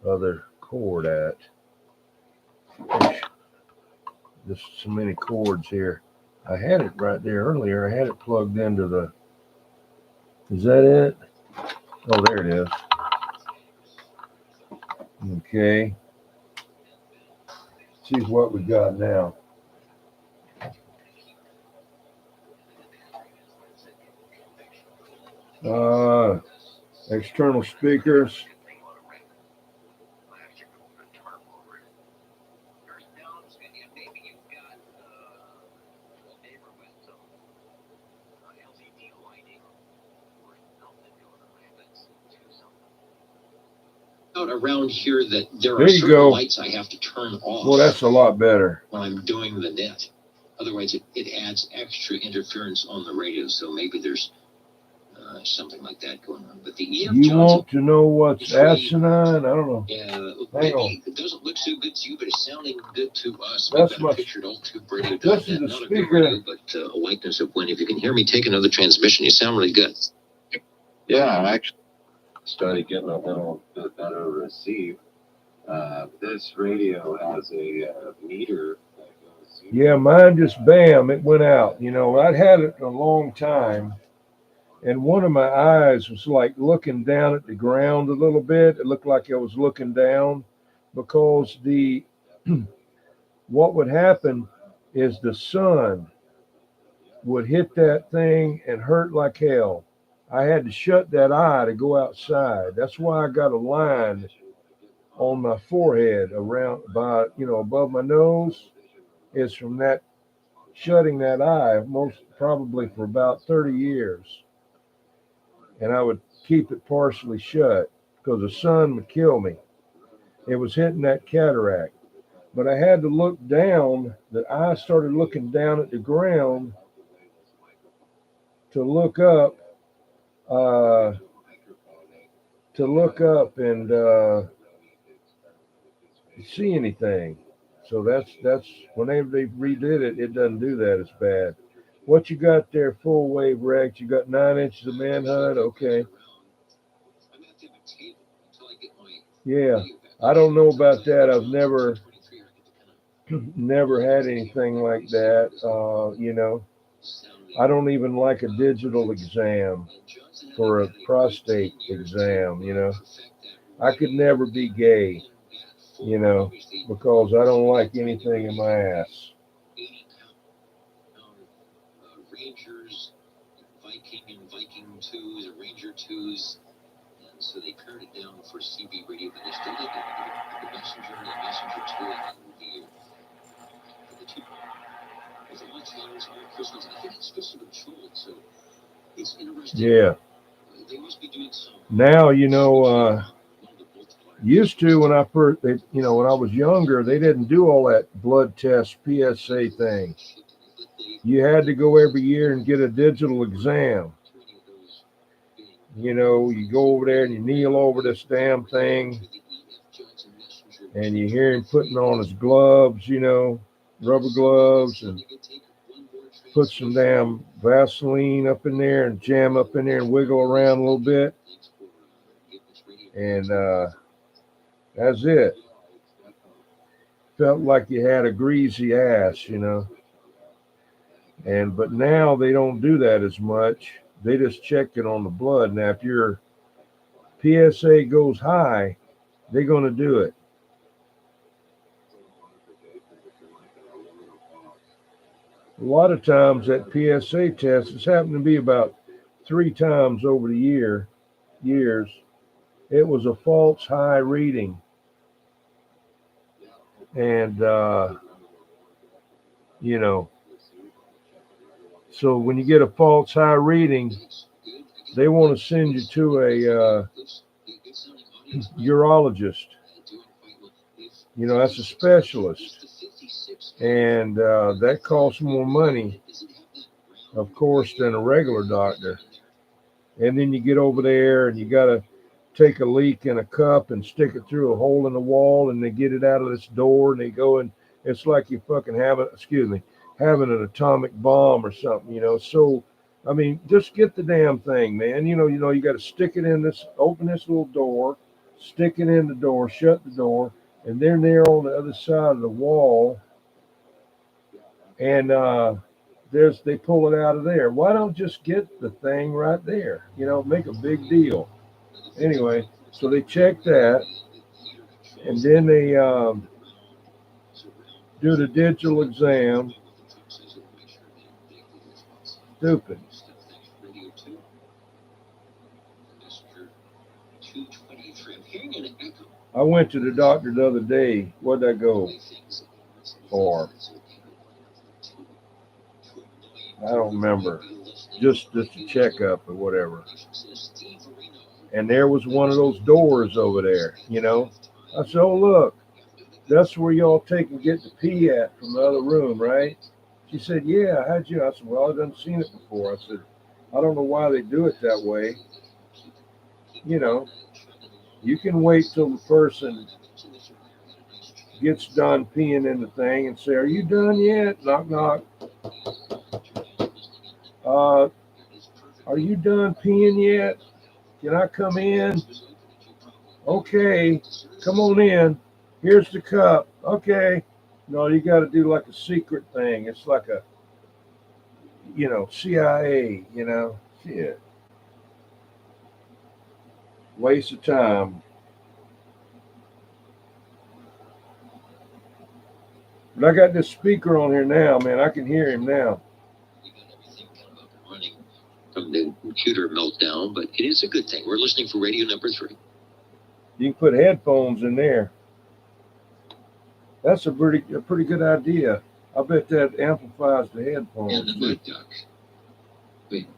Speaker 1: other cord at? There's so many cords here. I had it right there earlier. I had it plugged into the. Is that it? Oh, there it is. Okay. Let's see what we got now. External speakers.
Speaker 4: around here that there
Speaker 1: There
Speaker 4: are
Speaker 1: you
Speaker 4: certain
Speaker 1: go.
Speaker 4: lights I have to turn off.
Speaker 1: Well, that's a lot better.
Speaker 4: When I'm doing the net. Otherwise, it adds extra interference on the radio. So maybe there's something like that going on. But the EF
Speaker 1: You
Speaker 4: Johnson,
Speaker 1: want to know what's asinine? I don't know.
Speaker 4: Maybe it doesn't look so good to you, but it's sounding good to us.
Speaker 1: That's
Speaker 4: We've got a picture at alltuberadio.net.
Speaker 1: This is the
Speaker 4: Not
Speaker 1: speaker.
Speaker 4: a good radio, but a likeness of when. If you can hear me take another transmission, you sound really good.
Speaker 5: Yeah, I actually started getting a little bit better receive. This radio has a meter that goes.
Speaker 1: Yeah, mine just bam, it went out. You know, I'd had it a long time, and one of my eyes was like looking down at the ground a little bit. It looked like I was looking down because the what would happen is the sun would hit that thing and hurt like hell. I had to shut that eye to go outside. That's why I got a line on my forehead around by, above my nose is from that shutting that eye most probably for about 30 years. And I would keep it partially shut because the sun would kill me. It was hitting that cataract. But I had to look down. The eye started looking down at the ground to look up, and see anything. So that's whenever they redid it, it doesn't do that as bad. What you got there, full wave Rex? You got 9 inches of manhunt, okay? Yeah, I don't know about that. I've never had anything like that. I don't even like a digital exam for a prostate exam. I could never be gay. Because I don't like anything in my ass.
Speaker 4: Rangers, Viking 2s, or Ranger 2s, and so they pared it down for CB radio, but they still did the Messenger and the Messenger 2 and the 2. With all channels, all crystals, I think it's supposed to be jeweled, so it's interesting.
Speaker 1: Yeah.
Speaker 4: They must be doing some.
Speaker 1: Now, used to when I first, when I was younger, they didn't do all that blood test PSA thing. You had to go every year and get a digital exam. You go over there and you kneel over this damn thing, and you hear him putting on his gloves, rubber gloves, and put some damn Vaseline up in there and jam up in there and wiggle around a little bit. And that's it. Felt like you had a greasy ass, but now they don't do that as much. They just check it on the blood. Now, if your PSA goes high, they're going to do it. A lot of times that PSA test has happened to be about 3 times over the years. It was a false high reading. And, so when you get a false high reading, they want to send you to a urologist. That's a specialist. And that costs more money, of course, than a regular doctor. And then you get over there and you got to take a leak in a cup and stick it through a hole in the wall, and they get it out of this door, and they go, and it's like you fucking having an atomic bomb or something, So, I mean, just get the damn thing, man. You got to stick it in this, open this little door, stick it in the door, shut the door, and they're there on the other side of the wall, and they pull it out of there. Why don't just get the thing right there? Make a big deal. Anyway, so they check that, and then they do the digital exam. Stupid. I went to the doctor the other day. What did I go for? I don't remember. Just a checkup or whatever. and there was one of those doors over there, you know. I said, oh, look, that's where y'all take and get the pee at from the other room, right? She said, yeah, how'd you? I said, well, I've done seen it before. I said, I don't know why they do it that way. You know, you can wait till the person gets done peeing in the thing and say, are you done yet? Knock, knock. Are you done peeing yet? Can I come in? Okay, come on in. Here's the cup. Okay. No, you got to do like a secret thing. It's like a, you know, CIA, you know. Shit. Waste of time. But I got this speaker on here now, man. I can hear him now.
Speaker 4: We got everything kind of up and running from the computer meltdown, but it is a good thing. We're listening for radio number 3.
Speaker 1: You can put headphones in there. That's a pretty good idea. I bet that amplifies the headphones.
Speaker 4: And the mic duck. Wait,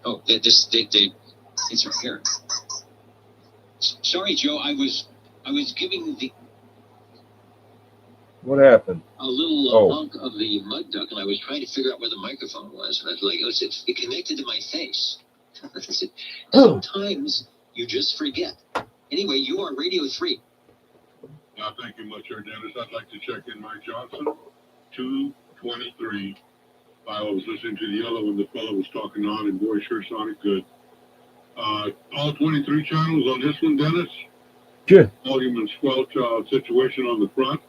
Speaker 4: oh, it's her hair. Sorry, Joe. I was giving
Speaker 1: What happened?
Speaker 4: a little hunk of the mud duck, and I was trying to figure out where the microphone was. And I was like, it connected to my face. Sometimes you just forget. Anyway, you are Radio 3.
Speaker 6: Thank you much, sir, Dennis. I'd like to check in Mike Johnson, 223. I was listening to the yellow when the fellow was talking on, and boy, sure sounded good. All 23 channels on this one, Dennis.
Speaker 1: Good.
Speaker 6: Volume and squelch situation on the front.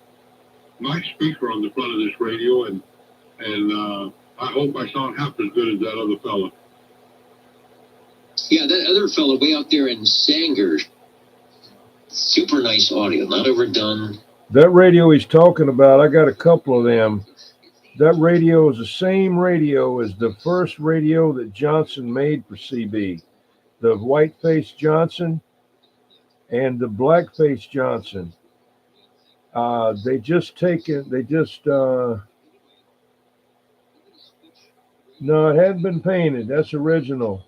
Speaker 6: Nice speaker on the front of this radio, and I hope I sound half as good as that other fella.
Speaker 4: Yeah, that other fellow way out there in Sanger. Super nice audio, not overdone.
Speaker 1: That radio he's talking about, I got a couple of them. That radio is the same radio as the first radio that Johnson made for CB. The white-face Johnson and the black-face Johnson. No, it hadn't been painted. That's original.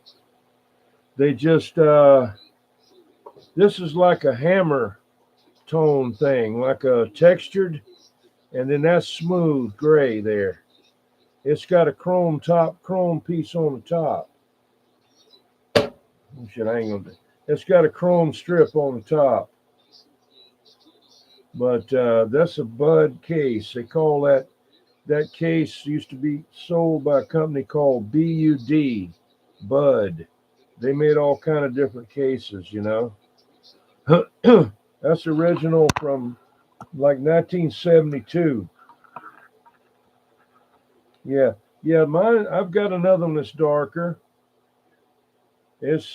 Speaker 1: They just, this is like a hammer tone thing, like a textured, and then that's smooth gray there. It's got a chrome piece on the top. It's got a chrome strip on the top. But that's a Bud case. They call that case used to be sold by a company called BUD, Bud. They made all kind of different cases, you know. That's original from like 1972. Yeah, mine, I've got another one that's darker. It's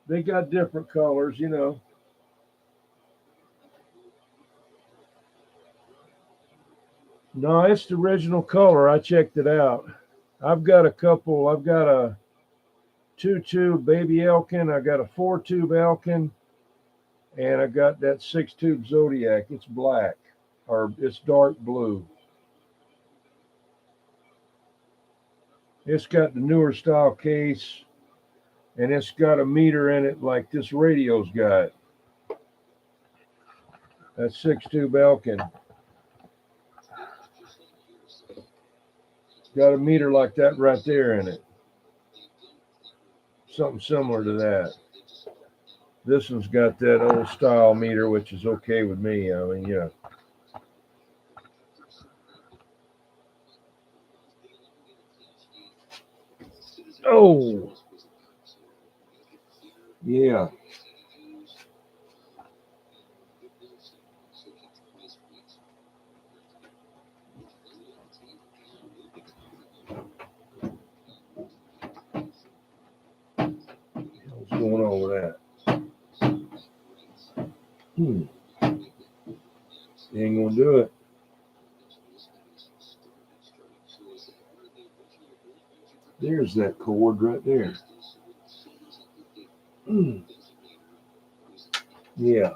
Speaker 1: they got different colors, you know. No, it's the original color. I checked it out. I've got a 2-tube baby Elkin. I got a 4-tube Elkin, and I got that 6-tube Zodiac. It's black, or it's dark blue. It's got the newer style case, and it's got a meter in it like this radio's got. That 6-tube Elkin. Got a meter like that right there in it. Something similar to that. This one's got that old style meter, which is okay with me. I mean, yeah. Oh, yeah. What's going on with that? He ain't gonna do it. There's that cord right there. Yeah.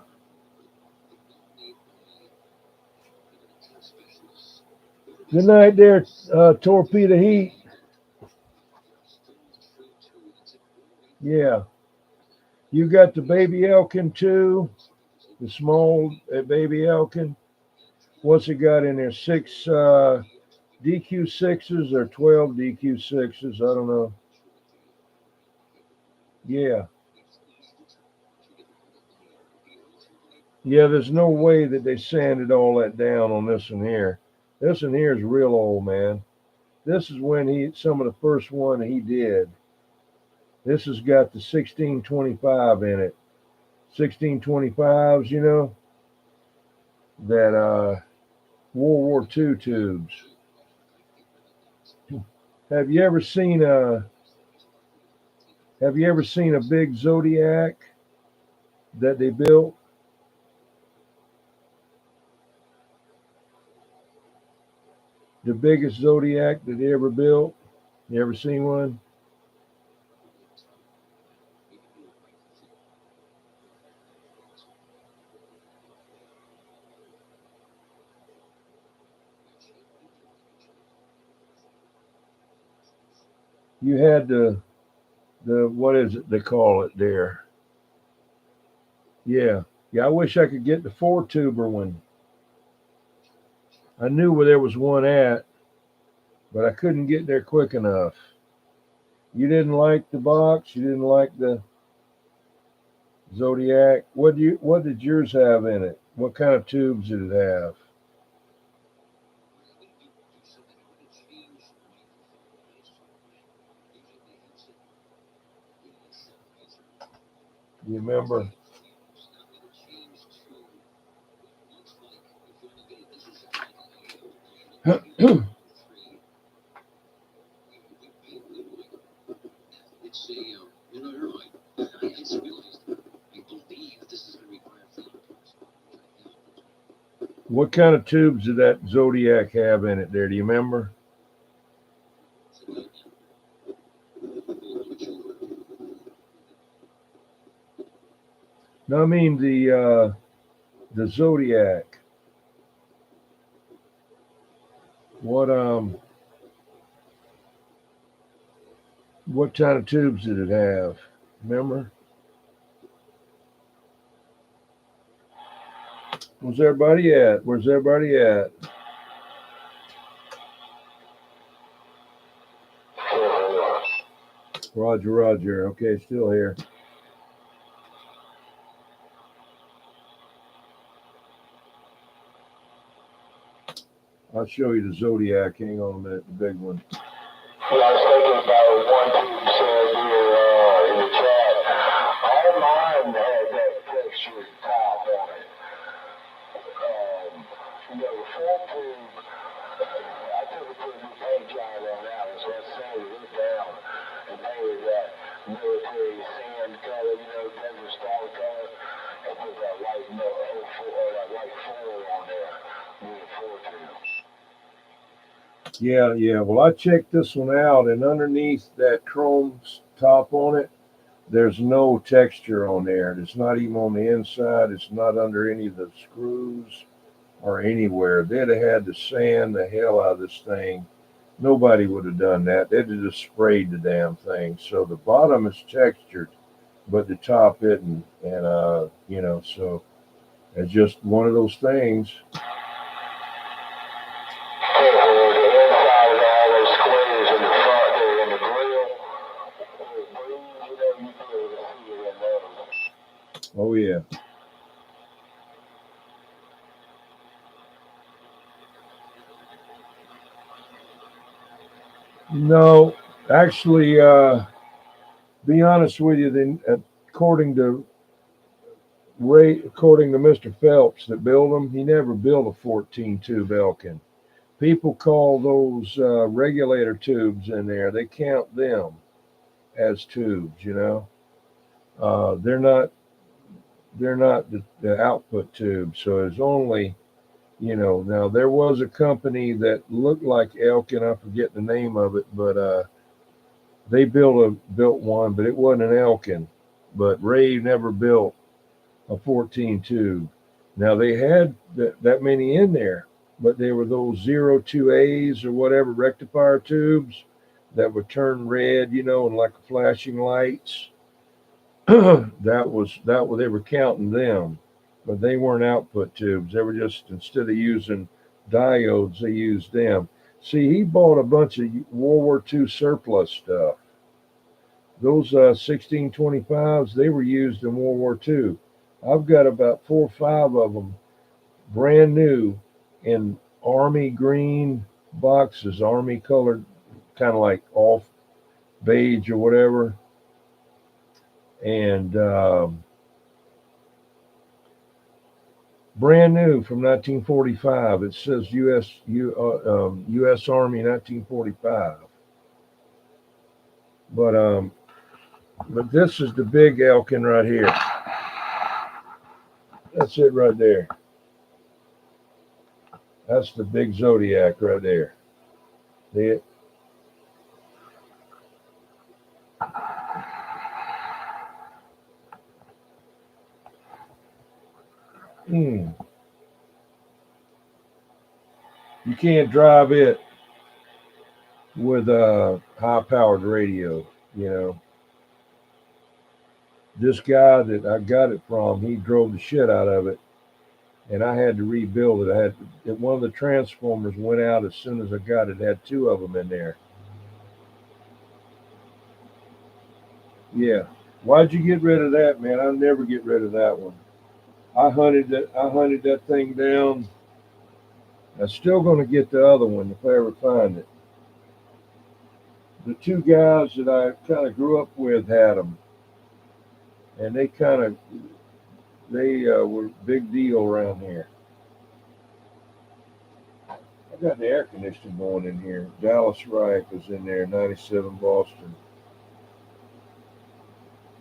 Speaker 1: Good night there, Torpedo Heat. Yeah. You got the baby Elkin too, the small baby Elkin. What's it got in there? Six DQ6s or 12 DQ6s? I don't know. Yeah. Yeah, there's no way that they sanded all that down on this one here. This one here is real old, man. This is when some of the first one he did. This has got the 1625 in it. 1625s, that World War II tubes. Have you ever seen a big Zodiac that they built? The biggest Zodiac that they ever built? You ever seen one? You had the what is it they call it there? Yeah. Yeah, I wish I could get the 4-tuber one. I knew where there was one at, but I couldn't get there quick enough. You didn't like the box, you didn't like the Zodiac. What did yours have in it? What kind of tubes did it have? You remember?
Speaker 4: It's a airline. I just realized I believe this is going to require fingerprints.
Speaker 1: What kind of tubes did that Zodiac have in it there? Do you remember? No, I mean the Zodiac. What kind of tubes did it have? Remember? Where's everybody at? Where's everybody at? Roger, Roger. Okay, still here. I'll show you the Zodiac. Hang on a minute, the big one.
Speaker 2: Yeah, I was thinking about one tube said here in the chat. All mine had that textured top on it. The full tube, I took it to a new paint job on that one, so I sanded it down and painted that military sand color, desert star color, and put that white that white foil on there, moving forward tube.
Speaker 1: Yeah. Well, I checked this one out, and underneath that chrome top on it, there's no texture on there. It's not even on the inside. It's not under any of the screws or anywhere. They'd have had to sand the hell out of this thing. Nobody would have done that. They'd have just sprayed the damn thing. So the bottom is textured, but the top isn't. And so it's just one of those things. Oh yeah. No, actually, be honest with you, then according to Mr. Phelps that built them, he never built a 14 tube Elkin. People call those regulator tubes in there. They count them as tubes. They're not the output tubes. So it's only. Now there was a company that looked like Elkin. I forget the name of it, but they built one, but it wasn't an Elkin. But Ray never built a 14 tube. Now they had that many in there, but they were those 02As or whatever rectifier tubes that would turn red, and like flashing lights. They were counting them, but they weren't output tubes. They were just, instead of using diodes, they used them. See, he bought a bunch of World War II surplus stuff. Those 1625s, they were used in World War II. I've got about 4 or 5 of them, brand new, in army green boxes, army colored, kind of like off beige or whatever. And brand new from 1945. It says U.S. Army 1945. But this is the big Elkin right here. That's it right there. That's the big Zodiac right there. See it? You can't drive it with a high-powered radio, you know. This guy that I got it from, he drove the shit out of it, and I had to rebuild it. One of the transformers went out as soon as I got it. It had 2 of them in there. Yeah. Why'd you get rid of that, man? I'll never get rid of that one. I hunted that thing down. I'm still going to get the other one if I ever find it. The 2 guys that I kind of grew up with had them, and they were big deal around here. I got the air conditioning going in here. Dallas Reich was in there, 97 Boston.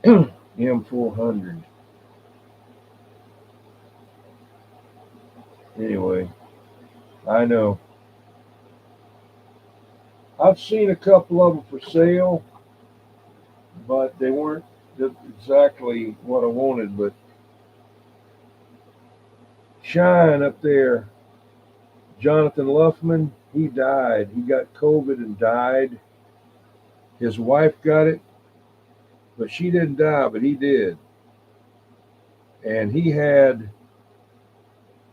Speaker 1: M400. Anyway, I know. I've seen a couple of them for sale, but they weren't exactly what I wanted. But Shine up there, Jonathan Luffman, he died. He got COVID and died. His wife got it, but she didn't die, but he did. And he had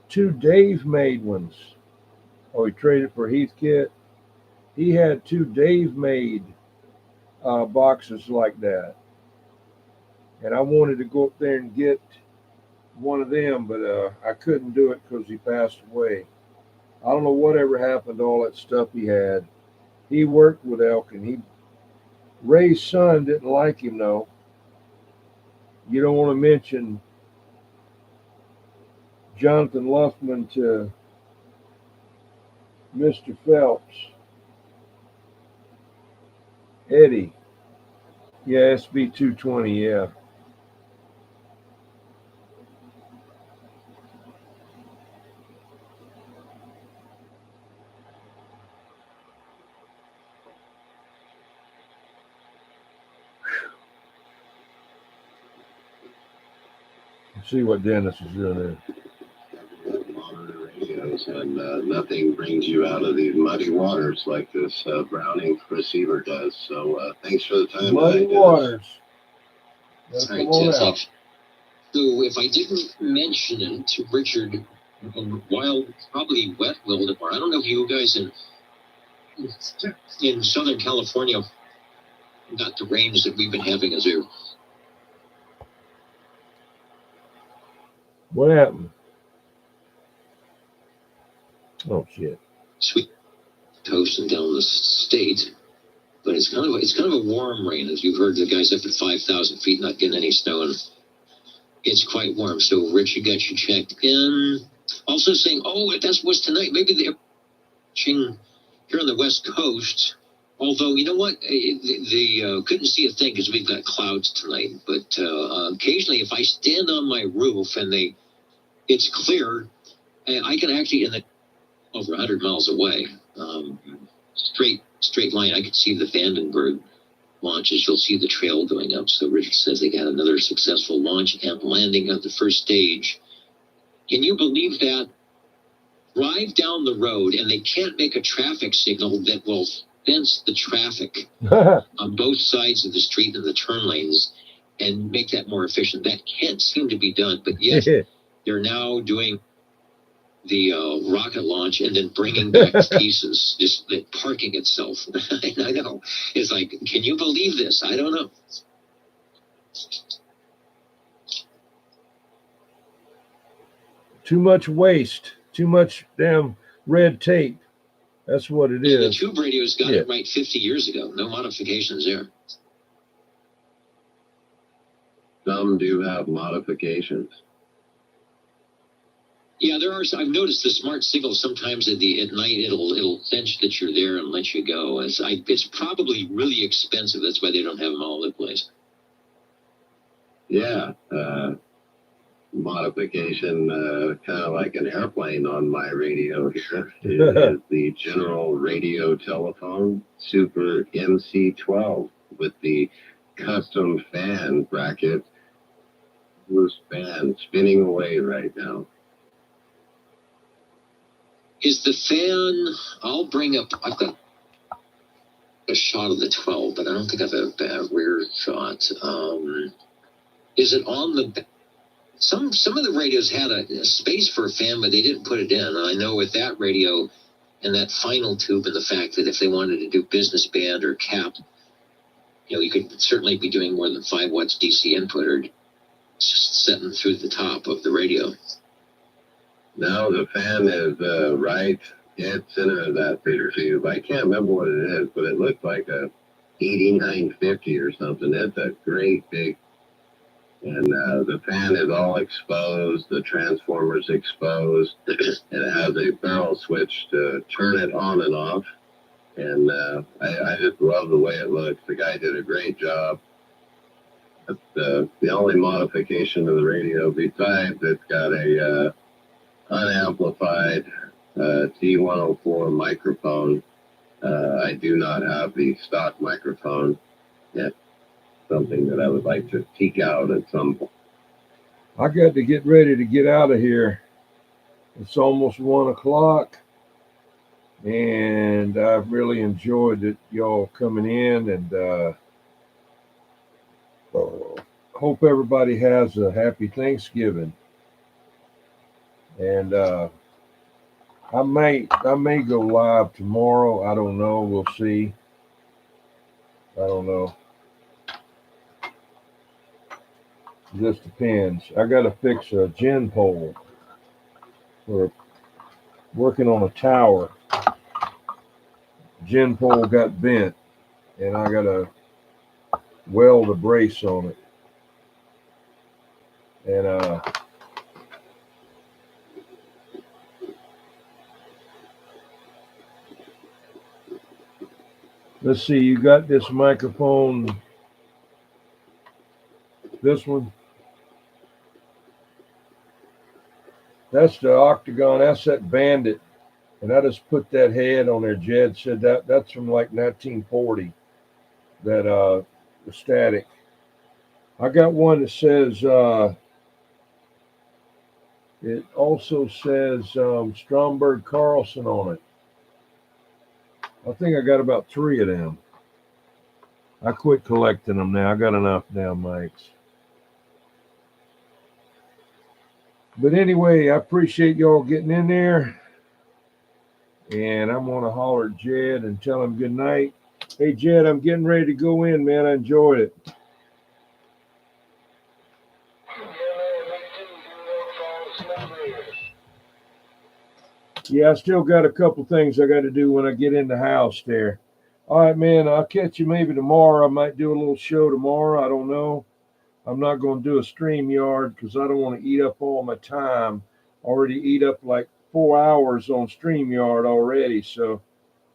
Speaker 1: 2 Dave made ones. Oh, he traded for Heathkit. He had 2 Dave made boxes like that. And I wanted to go up there and get one of them, but I couldn't do it because he passed away. I don't know whatever happened to all that stuff he had. He worked with Elkin. Ray's son didn't like him, though. You don't want to mention Jonathan Luffman to Mr. Phelps. Eddie. Yeah, SB 220, yeah. Let's see what Dennis is doing there.
Speaker 5: And nothing brings you out of these muddy waters like this Browning receiver does. So thanks for the time.
Speaker 1: Muddy waters.
Speaker 4: All right, thanks. So if I didn't mention it to Richard, while probably wet Wildemar, I don't know if you guys in Southern California got the rains that we've been having as a.
Speaker 1: What happened? Oh shit!
Speaker 4: Sweet coast and down the state, but it's kind of a warm rain, as you've heard. The guys up at 5,000 feet not getting any snow, and it's quite warm. So Rich, you got you checked in. Also saying, oh, that was tonight. Maybe they're watching here on the West Coast. Although you know what, they couldn't see a thing because we've got clouds tonight. But occasionally, if I stand on my roof and it's clear, I can actually over 100 miles away, straight line. I could see the Vandenberg launches. You'll see the trail going up. So Richard says they got another successful launch and landing of the first stage. Can you believe that? Drive down the road and they can't make a traffic signal that will fence the traffic on both sides of the street and the turn lanes. and make that more efficient. That can't seem to be done, but yet they're now doing the rocket launch and then bringing back pieces, just parking itself. I know. It's like, can you believe this? I don't know.
Speaker 1: Too much waste, too much damn red tape. That's what it is.
Speaker 4: The tube radios got it right 50 years ago. No modifications there.
Speaker 5: Some do have modifications.
Speaker 4: Yeah, there are. I've noticed the smart signal sometimes at night it'll sense that you're there and let you go. It's probably really expensive. That's why they don't have them all over the place.
Speaker 5: Yeah, modification, kind of like an airplane on my radio here. It is the General Radio Telephone Super MC12 with the custom fan bracket. Loose fan spinning away right now.
Speaker 4: Is the fan? I've got a shot of the 12, but I don't think I have a rear shot. Is it on the? Some of the radios had a space for a fan, but they didn't put it in. And I know with that radio and that final tube, and the fact that if they wanted to do business band or cap, you could certainly be doing more than 5 watts DC input or just setting through the top of the radio.
Speaker 5: No, the fan is right dead center of that big tube. I can't remember what it is, but it looked like a 8950 or something. It's a great big. And the fan is all exposed. The transformer's exposed. It has a barrel switch to turn it on and off. And I just love the way it looks. The guy did a great job. But, the only modification of the radio, besides it's got a unamplified T104 microphone. I do not have the stock microphone yet. Something that I would like to peek out at some point.
Speaker 1: I got to get ready to get out of here. It's almost 1 o'clock, and I've really enjoyed it, y'all coming in, and hope everybody has a happy Thanksgiving. And I may go live tomorrow. I don't know. We'll see. I don't know. Just depends. I got to fix a gen pole. We're working on a tower. Gen pole got bent, and I got to weld a brace on it. And let's see. You got this microphone. This one. That's the Octagon. That's that Bandit. And I just put that head on there. Jed said that's from like 1940. That the static. I got one that says it also says Stromberg Carlson on it. I think I got about 3 of them. I quit collecting them now. I got enough damn mics. But anyway, I appreciate y'all getting in there. And I'm going to holler at Jed and tell him good night. Hey, Jed, I'm getting ready to go in, man. I enjoyed it. Yeah, I still got a couple things I got to do when I get in the house there. All right, man, I'll catch you maybe tomorrow. I might do a little show tomorrow. I don't know. I'm not going to do a StreamYard because I don't want to eat up all my time. I already eat up like 4 hours on StreamYard already. So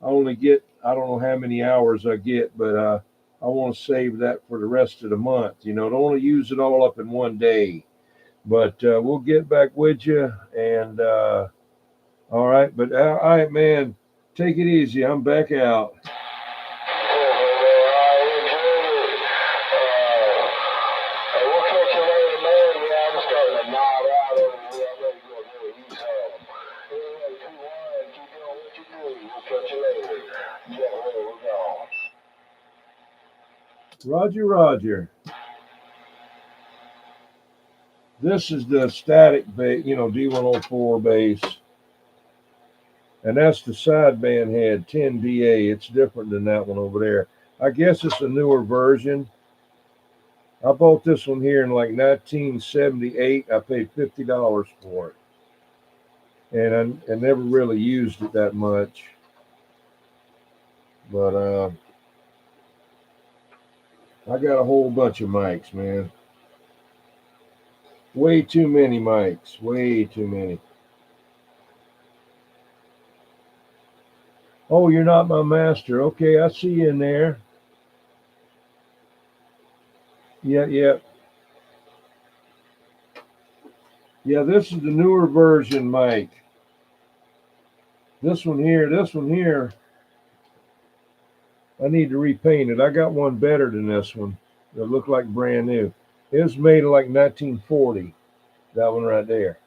Speaker 1: I only get, I don't know how many hours I get, but I want to save that for the rest of the month. Don't want to use it all up in one day. But we'll get back with you. And all right. But all right, man, take it easy. I'm back out. Roger, Roger. This is the static base, D104 base. And that's the sideband head, 10DA. It's different than that one over there. I guess it's a newer version. I bought this one here in like 1978. I paid $50 for it. And I never really used it that much. But I got a whole bunch of mics, man. Way too many mics. Way too many. Oh, you're not my master. Okay, I see you in there. Yeah. Yeah, this is the newer version mic. This one here, I need to repaint it. I got one better than this one that looked like brand new. It was made in like 1940. That one right there.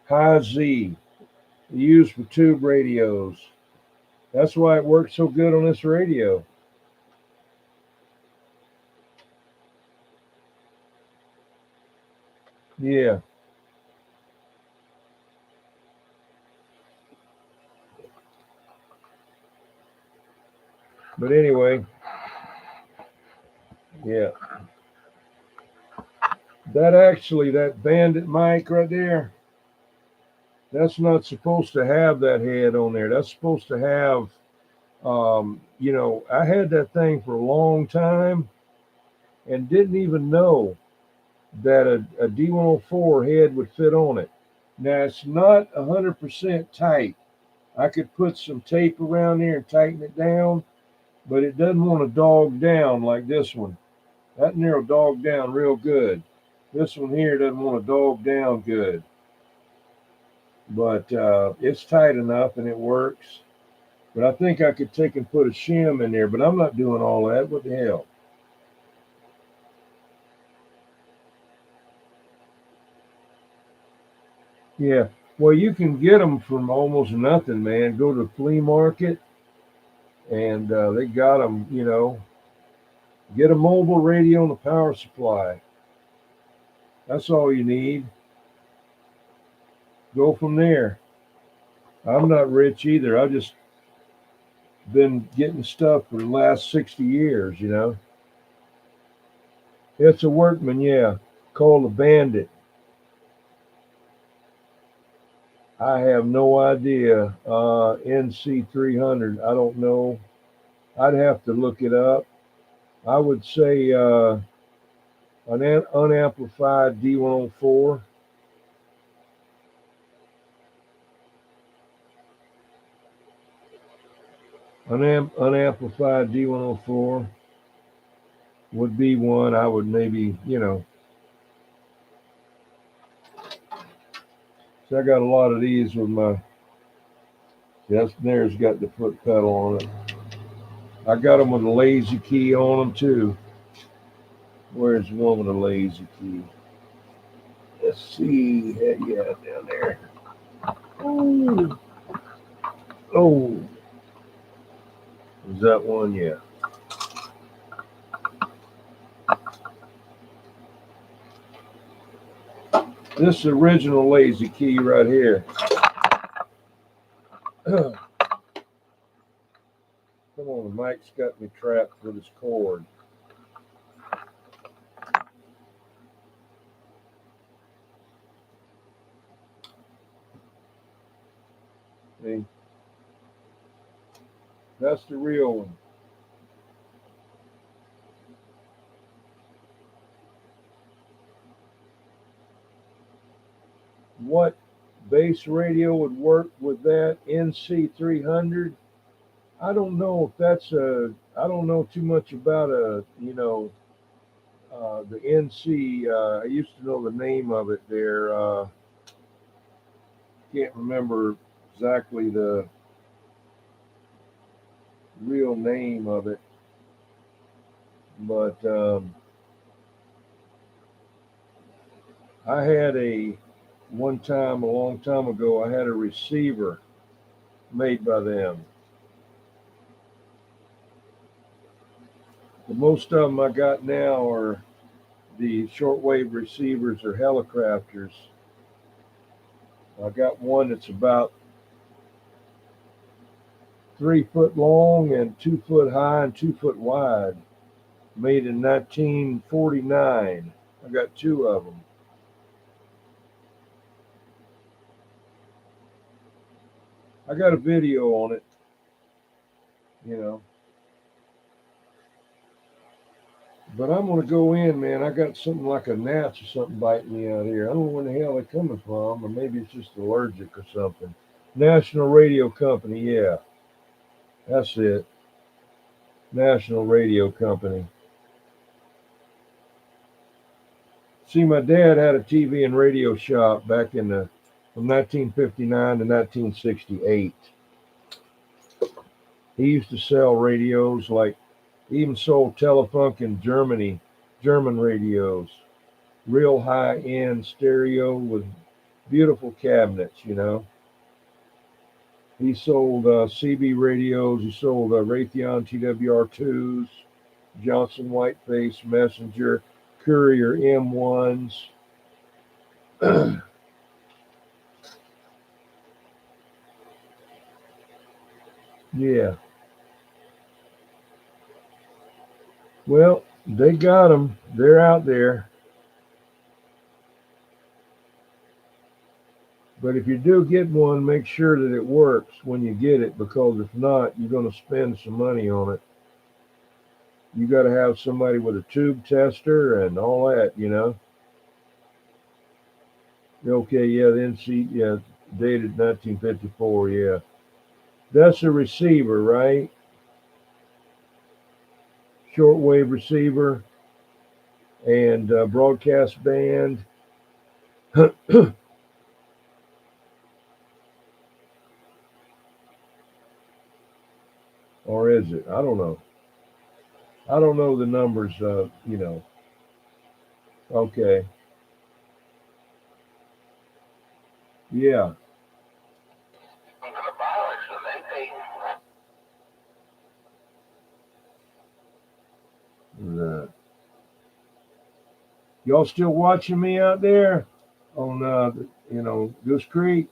Speaker 1: High Z, used for tube radios. That's why it works so good on this radio. Yeah. But anyway, yeah. That Bandit mic right there, that's not supposed to have that head on there. That's supposed to have, I had that thing for a long time and didn't even know that a D104 head would fit on it. Now, it's not 100% tight. I could put some tape around there and tighten it down, but it doesn't want to dog down like this one. That one will dog down real good. This one here doesn't want to dog down good. But it's tight enough and it works. But I think I could take and put a shim in there, but I'm not doing all that. What the hell? Yeah. Well, you can get them from almost nothing, man. Go to the flea market and they got them, get a mobile radio and a power supply. That's all you need. Go from there. I'm not rich either. I've just been getting stuff for the last 60 years, It's a Workman, yeah, called a Bandit. I have no idea. NC300, I don't know. I'd have to look it up. I would say an unamplified D104. Unamplified D104 would be one I would maybe, So I got a lot of these with my, there's got the foot pedal on it. I got them with a lazy key on them too. Where's one with a lazy key? Let's see. Yeah, down there. Oh. Is that one? Yeah. This original lazy key right here. Come on, the mic's got me trapped with this cord. See? That's the real one. What base radio would work with that NC300? I don't know if that's I don't know too much about the NC. I used to know the name of it there. Can't remember exactly the real name of it, but I had a long time ago, I had a receiver made by them. The most of them I got now are the shortwave receivers are helicopters. I got one that's about 3 foot long and 2 foot high and 2 foot wide, made in 1949. I got two of them. I got a video on it, you know. But I'm gonna go in, man. I got something like a gnat or something biting me out here. I don't know where the hell they're coming from, or maybe it's just allergic or something. National Radio Company, yeah. That's it. National Radio Company. See, my dad had a TV and radio shop back in the from 1959 to 1968. He used to sell radios, like even sold Telefunk in Germany, German radios, real high-end stereo with beautiful cabinets, you know. He sold CB radios. He sold Raytheon TWR2s, Johnson Whiteface Messenger, Courier M1s. Yeah. Well, they got them. They're out there. But if you do get one, make sure that it works when you get it, because if not, you're going to spend some money on it. You got to have somebody with a tube tester and all that, you know. Okay, yeah, the NC, yeah, dated 1954, yeah. That's a receiver, right? Shortwave receiver and broadcast band. Or is it? I don't know. I don't know the numbers, you know. Okay. Yeah. Y'all still watching me out there on, you know, Goose Creek?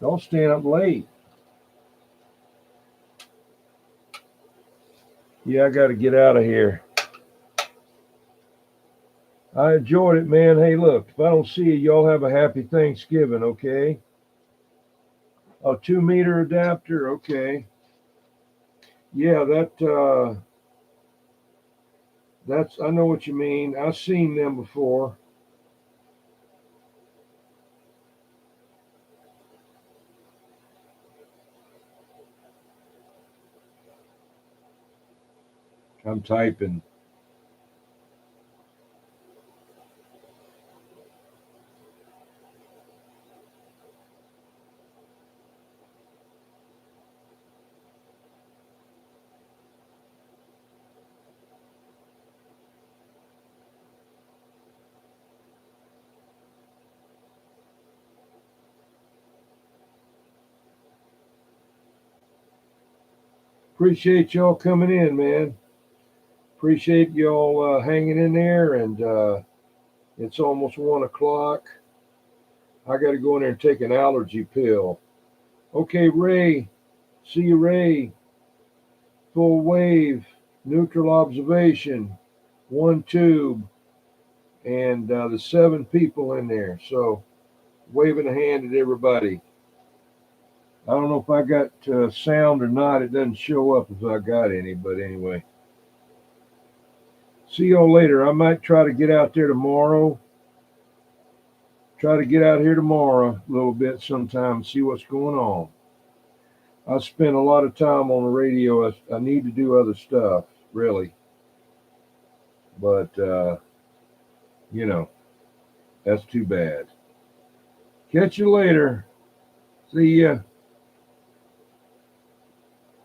Speaker 1: Y'all staying up late. Yeah, I got to get out of here. I enjoyed it, man. Hey, look, if I don't see you, y'all have a happy Thanksgiving, okay? A 2-meter adapter, okay. Yeah, that's, I know what you mean. I've seen them before. I'm typing. Appreciate y'all coming in, man. Appreciate y'all hanging in there, and it's almost 1 o'clock. I got to go in there and take an allergy pill. Okay, Ray. See you, Ray. Full wave, neutral observation, 1 tube, and the 7 people in there. So, waving a hand at everybody. I don't know if I got sound or not. It doesn't show up if I got any, but anyway. See y'all later. I might try to get out there tomorrow. Try to get out here tomorrow a little bit sometime and see what's going on. I spent a lot of time on the radio. I need to do other stuff, really. But, you know, that's too bad. Catch you later. See ya.